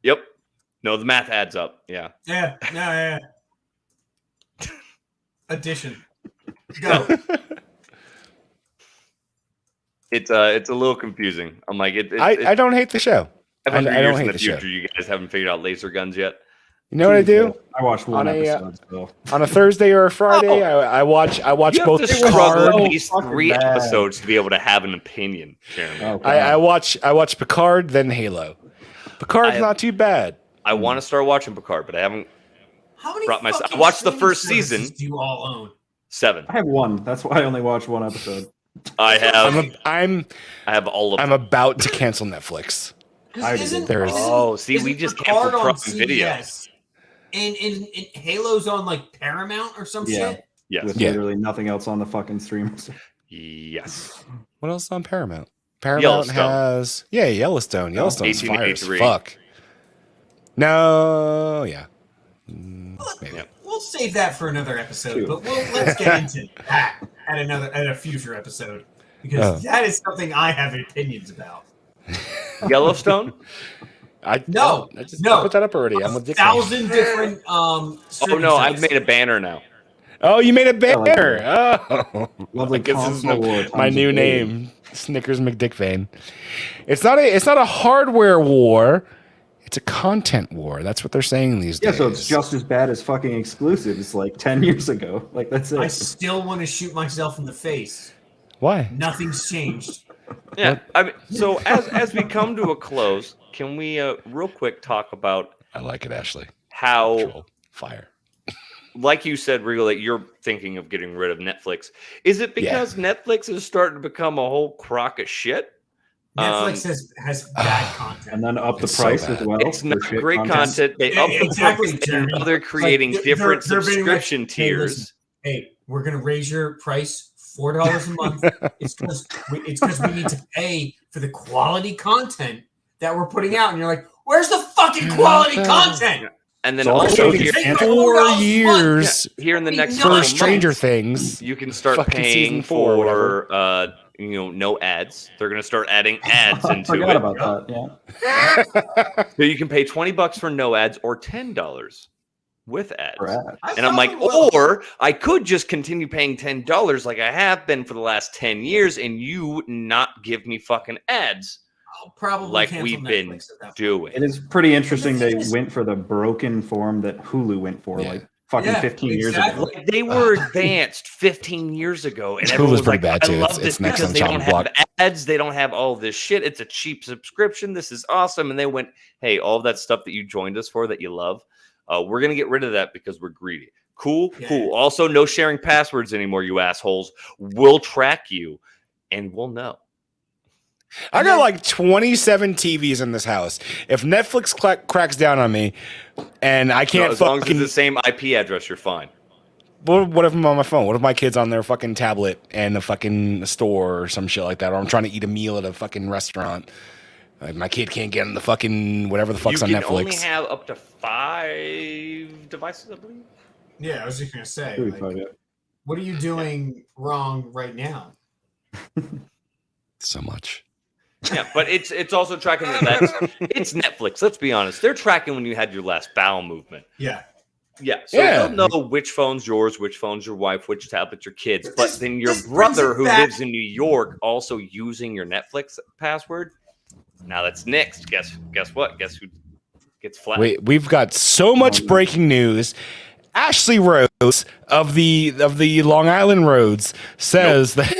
Yep. No, the math adds up. Yeah. Yeah. Addition. Go. It's a little confusing. I'm like, I don't hate the show. I 500 don't years in hate the the show. future, you guys haven't figured out laser guns yet. You know what I do? I watched one On a, episode. So. On a Thursday or a Friday, I watch You have both to struggle Picard. at least fucking 3 bad. episodes to be able to have an opinion, Jeremy. Oh, I watch Picard, then Halo. Picard's not too bad. I want to start watching Picard, but I haven't. How many Brought myself- fucking I watched the streaming first services season. do you all own? 7. I have one. That's why I only watched one episode. I have. I'm I have all of I'm them. about to cancel Netflix. I Because did. There's- Oh, see, we just canceled Prime Video. And Halo's on like Paramount or some Yeah. shit. Yes. With Yeah. literally nothing else on the fucking stream. Yes. What else is on Paramount? Paramount Yellowstone. has Yellowstone. Yellowstone's 18 to fire as 83. fuck. No, yeah. Maybe. Yeah. We'll save that for another episode, Shoot. but let's get into that at a future episode because that is something I have opinions about. Yellowstone. I put that up already. I'm with Dick. 1,000 different Oh streaming no, I've sites. made a banner now. Oh, you made a banner. like Oh, Lovely I guess this is console war my times new a billion. name, Snickers McDickvane. It's not a hardware war. It's a content war. That's what they're saying these Yeah, days. so it's just as bad as fucking exclusives like 10 years ago. Like, that's I it. still want to shoot myself in the face. Why? Nothing's changed. Yeah. I mean, so as we come to a close, can we real quick talk about I like it, Ashley. how, Control. Fire. like you said, Regal, that you're thinking of getting rid of Netflix. Is it because Netflix is starting to become a whole crock of shit? Netflix has bad content. And then up the It's so price bad. as well. It's for not shit great content. They Yeah, up the exactly, price, Jeremy. and now they're creating Like, different they're being like, subscription "Hey, tiers. listen, hey, we're gonna raise your price $4 a month. It's because we need to pay for the quality content that we're putting out." And you're like, "Where's the fucking quality content?" And then So also also here, it's- 4 years here in the next No, couple for of Stranger months, Things. you can start Fucking paying season 4 or for no ads. They're going to start adding ads I into forgot it. about that. Yeah. So you can pay $20 for no ads or $10 with ads. For ads. And I'm like, or I could just continue paying $10 like I have been for the last 10 years and you not give me fucking ads I'll probably like cancel we've been Netflix at that point. doing. It is pretty interesting The they thing is- went for the broken form that Hulu went for Yeah. like fucking Yeah, 15 years exactly. ago. Like, they were advanced 15 years ago, and Hulu's everyone was pretty like, bad, "I too. love It's this next because on they the don't chopping have block." ads, they don't have all this shit. It's a cheap subscription. This is awesome." And they went, "Hey, all that stuff that you joined us for that you love, we're gonna get rid of that because we're greedy." Cool, Yeah. cool. Also, no sharing passwords anymore, you assholes. We'll track you, and we'll know. I got like 27 TVs in this house. If Netflix cracks down on me and I can't as long as it's fucking... the same IP address, you're fine. What if I'm on my phone? What if my kid's on their fucking tablet and a fucking store or some shit like that? Or I'm trying to eat a meal at a fucking restaurant. Like, my kid can't get on the fucking whatever the fuck's on You Netflix. can only have up to 5 devices, I believe. Yeah, I was just gonna say. Really Like, fun, yeah. what are you doing wrong right now? So much. Yeah, but it's also tracking that. It's Netflix. Let's be honest. They're tracking when you had your last bowel movement. Yeah. Yeah, so Yeah. they'll know which phone's yours, which phone's your wife, which tablet's your kids. But But this- then your this brings brother it who back- lives in New York also using your Netflix password. Now that's nixed. Guess what? Guess who gets flat? Wait, we've got so much breaking news. Ashley Rose of the Long Island Roads says that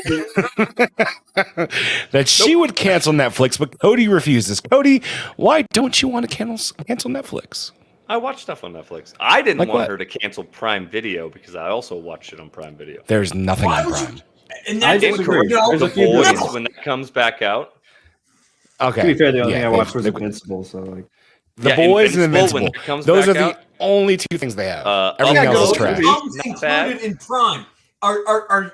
that she would cancel Netflix, but Cody refuses. Cody, why don't you want to cancel Netflix? I watch stuff on Netflix. I didn't Like want what? her to cancel Prime Video because I also watched it on Prime Video. There's nothing Why on would you- Prime. And I that's disagree. no, There's The a few Boys, differences. when that comes back out. Okay. To be fair, the only Yeah, thing I watched was they- Invincible, so like. The Yeah, Boys and Invincible, when Invincible. it comes Those are back the only two things they have. Everything Yeah, else is Ghost trash. Movie. comes Not included bad. in Prime. Are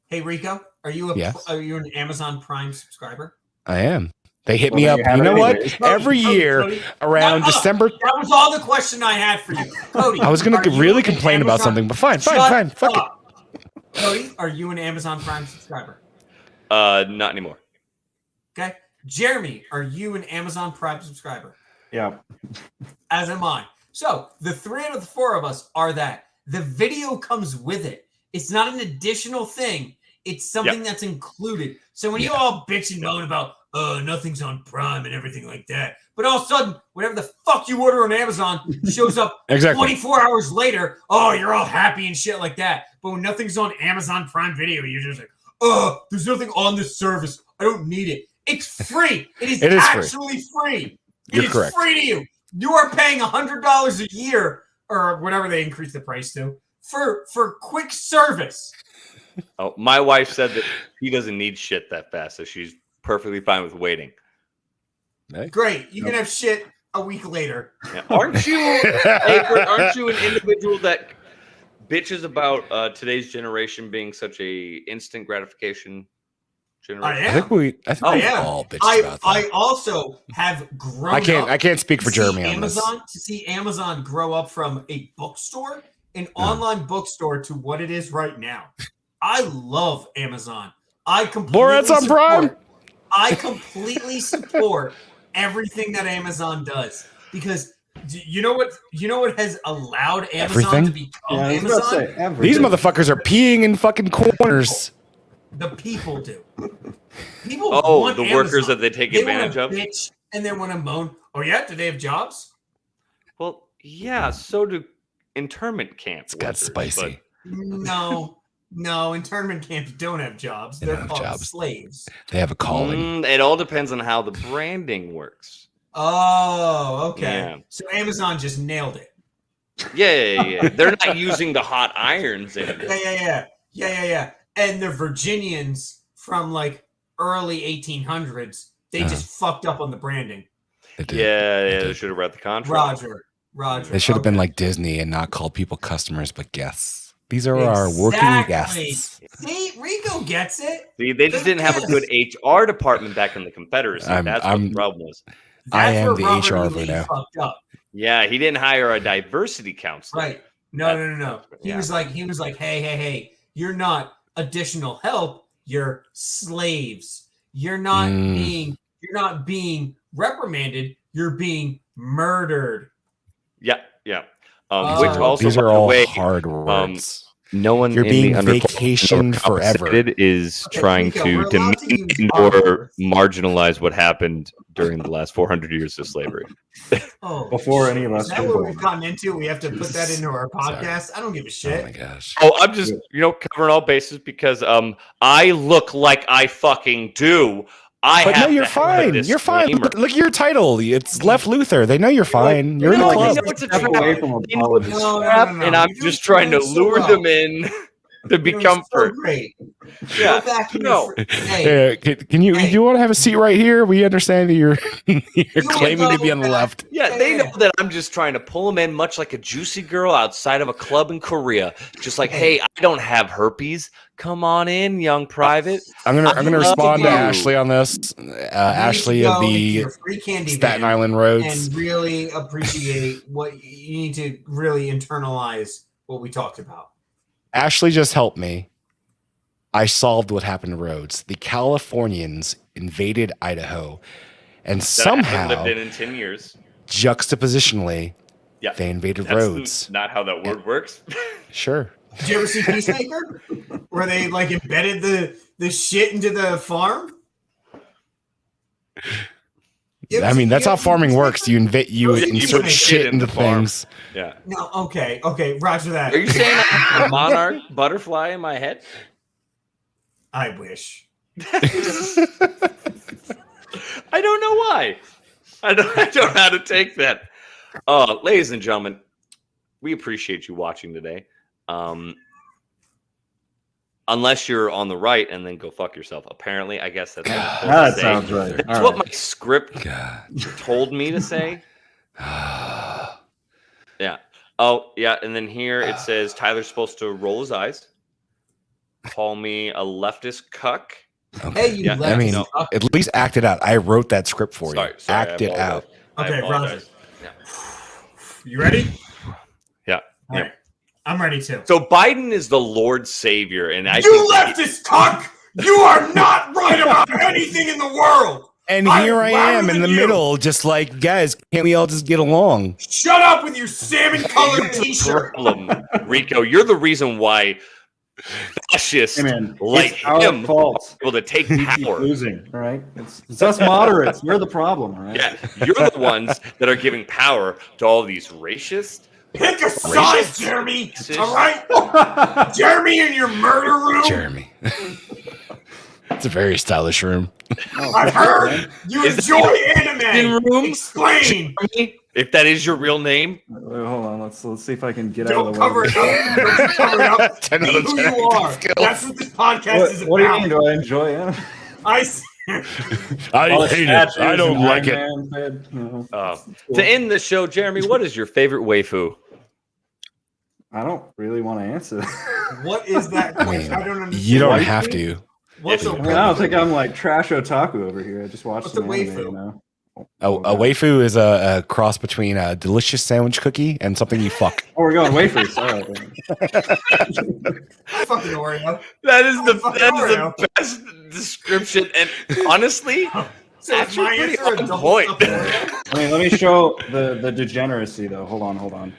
hey Rico? Are you Yes. are you an Amazon Prime subscriber? I am. They hit Well, me then up. you have You it know what? anyways. Every Cody, year Cody. around Shut up. December. That was all the question I had for you, Cody. I was going are to you really an complain about Amazon- something, but fine. Shut Fuck it. up. Cody, are you an Amazon Prime subscriber? Not anymore. Okay. Jeremy, are you an Amazon Prime subscriber? Yeah. As am I. So the three out of the four of us are that. The video comes with it. It's not an additional thing. It's something that's included. So when you all bitch and moan about, nothing's on Prime and everything like that, but all of a sudden, whatever the fuck you order on Amazon shows up Exactly. 24 hours later, oh, you're all happy and shit like that. But when nothing's on Amazon Prime Video, you're just like, there's nothing on this service. I don't need it. It's free. It is It is free. actually free. It You're is correct. free to you. You are paying $100 a year or whatever they increase the price to for quick service. Oh, my wife said that she doesn't need shit that fast, so she's perfectly fine with waiting. Great. You can have shit a week later. Yeah. Aren't you? Hey, Bert, aren't you an individual that bitches about today's generation being such a instant gratification generation? I I am. think we am. all bitched about that. I also have grown I can't speak for to see Jeremy on this. to see Amazon grow up from a bookstore, an online bookstore, to what it is right now. I love Amazon. I completely Borat's on Prime? I completely support everything that Amazon does because you know what has allowed Amazon Everything? to become Yeah, I was Amazon? about to say everything. These motherfuckers are peeing in fucking corners. The people do. People Oh, want the Amazon. workers that they take They advantage wanna of? bitch and then want to moan. Oh yeah, do they have jobs? Well, yeah, so do internment camp. It's got workers, spicy. No, internment camps don't have jobs. They They're don't have called jobs. slaves. They have a but, calling. it all depends on how the branding works. Oh, okay. Yeah. So Amazon just nailed it. Yeah. They're not using the hot irons anymore. Yeah. And the Virginians from like early 1800s, they just fucked up on the branding. They did. Yeah, did. they should have read the contract. Roger. They should have been Okay. like Disney and not call people customers but guests. These are our working guests. See, Rico gets it. See, they just didn't have a good HR department back in the Confederacy. I'm- That's what I'm- the problem was. I That's am where the Robert HR E. over Lee now. fucked up. Yeah, he didn't hire a diversity counselor. Right. No. He Yeah. was like, hey, you're not additional help, you're slaves. You're not being reprimanded, you're being murdered. Yeah. Oh. Which also, These by are the all way, hard words. no one You're in being the vacationed forever. is Okay, trying Rico, to we're allowed to demean use or words. marginalize what happened during the last 400 years of slavery. Oh, Before shit. any of us Is that were what born. we've gotten into? We have to put that into our Sorry. podcast. I don't give a Oh shit. my gosh. Oh, I'm just covering all bases because I look like I fucking do. But no, have you're to have a fine. You're fine. disclaimer. Look at your title. It's Left Luther. They know you're fine. You're in the No, club. they know it's a Step trap. away from They know it's a apologies. No, trap, no. and I'm You're just trying to doing so lure well. them in. to become so great. Yeah. Go back in No. Hey, Can you Hey. you want to have a seat right here? We understand that you're You claiming to be go on the back. left. Yeah, they know that I'm just trying to pull them in, much like a juicy girl outside of a club in Korea. Just like, hey, I don't have herpes. Come on in, young private. I'm gonna love respond to you. Ashley on this. Ashley you need to of go into the your free candy Staten van Island roads. and really appreciate what you need to really internalize what we talked about. Ashley just helped me. I solved what happened to Rhodes. The Californians invaded Idaho, and That I haven't somehow, lived in 10 years. juxtapositionally, Yeah, they invaded that's Rhodes. not how that word works. Sure. Did you ever see Peacemaker? Where they like embedded the shit into the farm? I mean, that's how farming works. You You insert put shit into farm. things. Yeah. No, okay, roger that. Are you saying I'm a monarch butterfly in my head? I wish. I don't know why. I don't know how to take that. Ladies and gentlemen, we appreciate you watching today. Unless you're on the right and then go fuck yourself. Apparently, I guess that's what I'm supposed That to say. sounds right. That's All what right. my script told me to say. Yeah. Oh, yeah. And then here it says Tyler's supposed to roll his eyes, call me a leftist cuck. Okay. Hey, you Yeah, left I mean, us up. at least act it out. I wrote that script for you. Sorry, Act I it out. apologize. I Okay, apologize. You ready? Yeah. All right. I'm ready too. So Biden is the Lord Savior, and I You think leftist cuck! You are not right about anything in the world! And I'm here I louder am in than the you. middle, just like, guys, can't we all just get along? Shut up with your salmon-colored t-shirt! problem, Rico. You're the reason why fascists Hey, man, like it's our him fault. are able to take We keep power. losing, all right? It's us moderates. We're the problem, all right? Yeah, you're the ones that are giving power to all these racists. Pick a side, Jeremy! Alright? Jeremy in your murder room? Jeremy. It's a very stylish room. I've heard you Is enjoy in anime! room? Explain! Jeremy, if that is your real name, Wait, hold on. Let's see if I can get out Don't of the cover way. it up. Don't cover it up. 10 Be out of who 10 you are. skills. That's what this podcast is What do you about. mean? Do I enjoy it? I All the hate it. statues I don't and like it. Iron Man fed, you know, it's cool. to end the show, Jeremy, what is your favorite waifu? I don't really want to answer. What is that? I mean, I don't understand. you don't Waifu? have to. What's Yes, a you I mean, I don't think I'm like trash otaku over here. I just watched What's some a anime, waifu? you know. A waifu is a cross between a delicious sandwich cookie and something you fuck. Oh, we're going wafers. All right. fucking Oreo? That is the Fucking that is Oreo. the best description, and honestly, So is my Actually, answer a on double point. stuffed Oreo? I mean, let me show the degeneracy though. Hold on.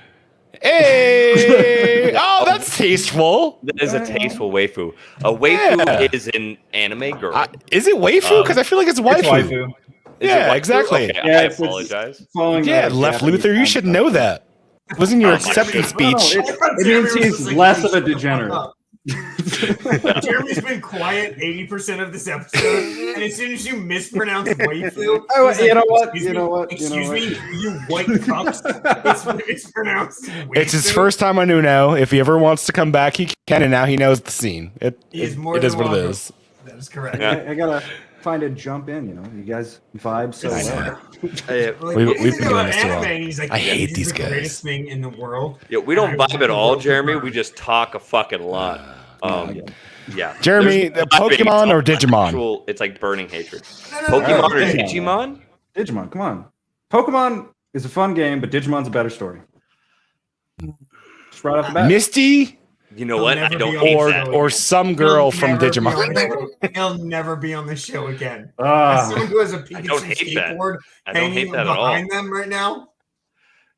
Hey! Oh, that's tasteful. that is a tasteful waifu. A waifu Yeah. is an anime girl. Is it waifu? Because I feel like it's waifu. It's waifu. Is it Yeah, waifu? exactly. Okay, Yeah, I it's apologize. following Yeah, the Left Japanese Luther, you should know that. It was in your Oh, my acceptance goodness. speech. No, it means he's less of a degenerate. Jeremy's been quiet 80% of this episode, and as soon as you mispronounce waifu, Oh, he's you know what? "Excuse You me, know what? Excuse You know me, you white cups. It's pronounced waifu. It's his first time on Uno. If he ever wants to come back, he can, and now he knows the scene. It He is is more it is than what it welcome. is. That is correct. Yeah. I gotta find a jump in. You know, you guys vibe so I well. know. We're like, We've what do you been think doing about this too long. anime? And he's like, I hate "This these is the guys." greatest thing in the world. Yeah, we don't I vibe want at the all, world to Jeremy. burn. We just talk a fucking lot. Yeah. Jeremy, There's the no vibing. Pokemon or It's Digimon? actual- it's like burning hatred. No, Pokemon or okay. Digimon? Digimon, come on. Pokemon is a fun game, but Digimon's a better story. Just right off the bat. Misty You know He'll what? I never don't be hate on that. or some girl He'll from never be Digimon. on the show. He'll never be on the show again. Ah, Someone who has a I don't Pikachu hate that. skateboard I don't hanging hate that at all. behind them right now.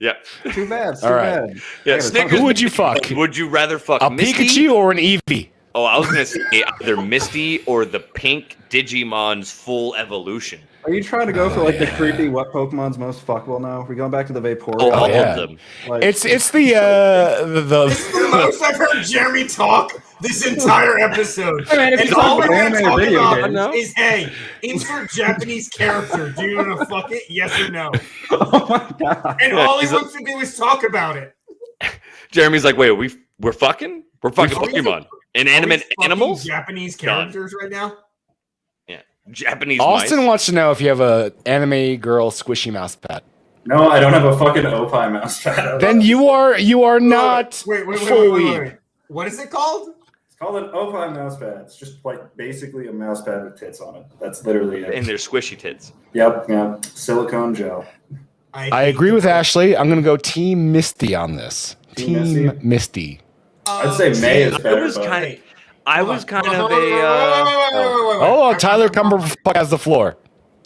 Yeah. too bad. It's All too right. bad. Yeah. I gotta Snickers. Who would you fuck? Would you rather fuck A Misty? Pikachu or an Eevee? Oh, I was gonna say either Misty or the pink Digimon's full evolution. Are you trying to go for like the yeah. creepy what Pokemon's most fuckable now? We're going back to the Vaporeon. Oh, all yeah. of them. Like, It's the This is the most I've heard Jeremy talk this entire episode. Hey, man, if And you all talk we're about going to anime talk video about games- is, hey, insert Japanese character. Do you want to fuck it? Yes or no? oh my god. And Yeah, all he he's wants to do is talk about it. Jeremy's like, wait, we're fucking? We're fucking Are we- Pokemon. Inanimate fucking animals? Japanese Done. characters right now. Yeah. Japanese Austin mice. wants to know if you have a anime girl squishy mouse pad. No, I don't have a fucking Opie mouse pad. Then you are not Wait. full weed. What is it called? It's called an Opie mouse pad. It's just like basically a mouse pad with tits on it. That's literally it. And they're squishy tits. Yep. Silicone gel. I agree with Ashley. I'm going to go Team Misty on this. Team Misty. I'd say May is better. I was kind of a. Oh, Tyler Cumberfuck has the floor.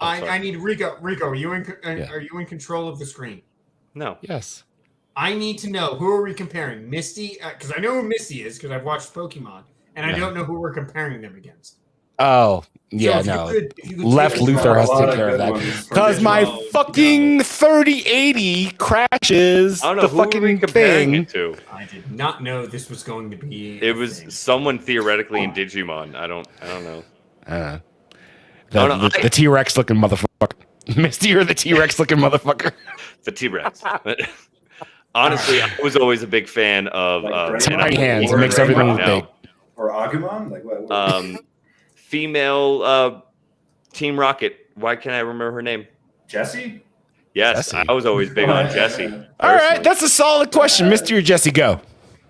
I need Rico. Rico, are you in control of the screen? No. Yes. I need to know, who are we comparing? Misty, because I know who Misty is because I've watched Pokemon, and I don't know who we're comparing them against. Oh, yeah, So if you could Left take- Luther has to take care of that. Because my fucking 3080 crashes I don't know the who were we fucking comparing thing. it to. I did not know this was going to be. It was someone theoretically in Digimon. I don't know. The T-Rex looking motherfucker. Misty or the T-Rex looking motherfucker? The T-Rex. Honestly, I was always a big fan of Tiny hands. It makes everything look big. Or Agumon? Like what? Female Team Rocket. Why can't I remember her name? Jessie? Yes, Jessie. I was always big on Jessie. All right, that's a solid question. Misty or Jesse, go.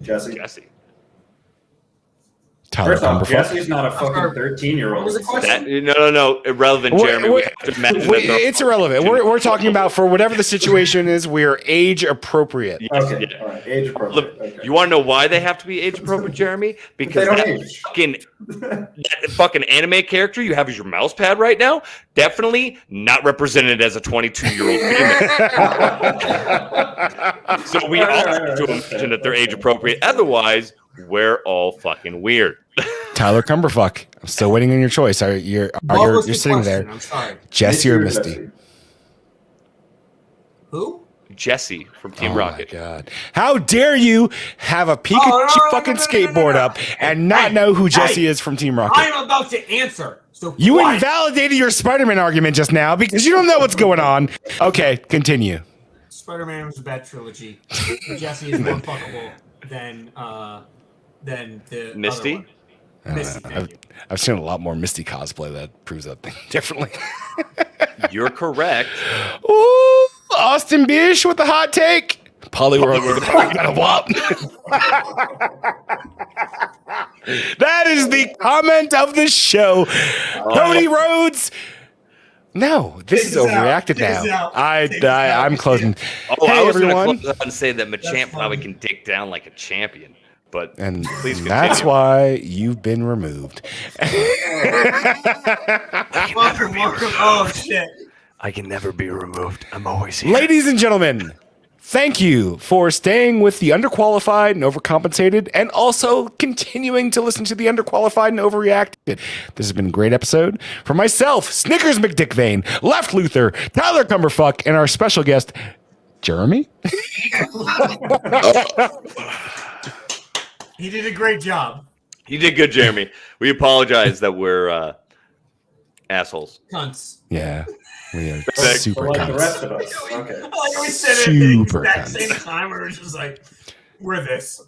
Jessie. Jesse. Tyler First off, Cumberfuck. Jesse's not a fucking 13-year-old. What was the question? No. Irrelevant, Jeremy. We have to imagine that they're- It's irrelevant. We're talking about for whatever the situation is, we're age appropriate. Okay, Yeah. all right. Age appropriate. Okay. You want to know why they have to be age appropriate, Jeremy? Because don't that age. that fucking anime character you have as your mouse pad right now, definitely not represented as a 22-year-old female. So we all have to imagine that they're age appropriate. Otherwise, we're all fucking weird. Tyler Cumberfuck. I'm still waiting on your choice. You're What was the sitting question? there. I'm sorry. Jesse or Misty? Who? Jesse from Team Oh Rocket. my god! How dare you have a Pikachu no, fucking no, skateboard up and not know who Jesse is from Team Rocket? I'm about to answer. So You why- invalidated your Spider-Man argument just now because you don't know what's going on. Okay, continue. Spider-Man was a bad trilogy. Jesse is more fuckable than the Misty? other one. Misty, thank you. I've seen a lot more Misty cosplay that proves that thing differently. You're correct. Ooh, Austin Bish with the hot take. Polyworld with a wop. That is the comment of the show. Cody Rhodes. No, this is us out. overreacted Take us now. out. Take us out. I'm closing. Oh, Hey I was everyone. going to close out and say that Machamp probably funny. can dig down like a champion. But And please continue. that's why you've been removed. Welcome. Oh shit. I can never be removed. I'm always here. Ladies and gentlemen, thank you for staying with the underqualified and overcompensated and also continuing to listen to the underqualified and overreacted. This has been a great episode. For myself, Snickers McDickvein, Left Luther, Tyler Cumberfuck, and our special guest, Jeremy. He did a great job. You did good, Jeremy. We apologize that we're assholes. Cunts. Yeah, we are Perfect. super Like the cunts. rest of us. Okay. Like we said it at the Super exact cunts. same time. We were just like, we're this.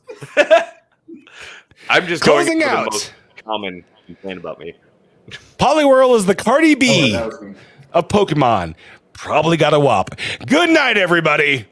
I'm just Closing going for out. the most common complaint about me. Polyworld is the Cardi B that was me. of Pokemon. Probably got a wop. Good night, everybody.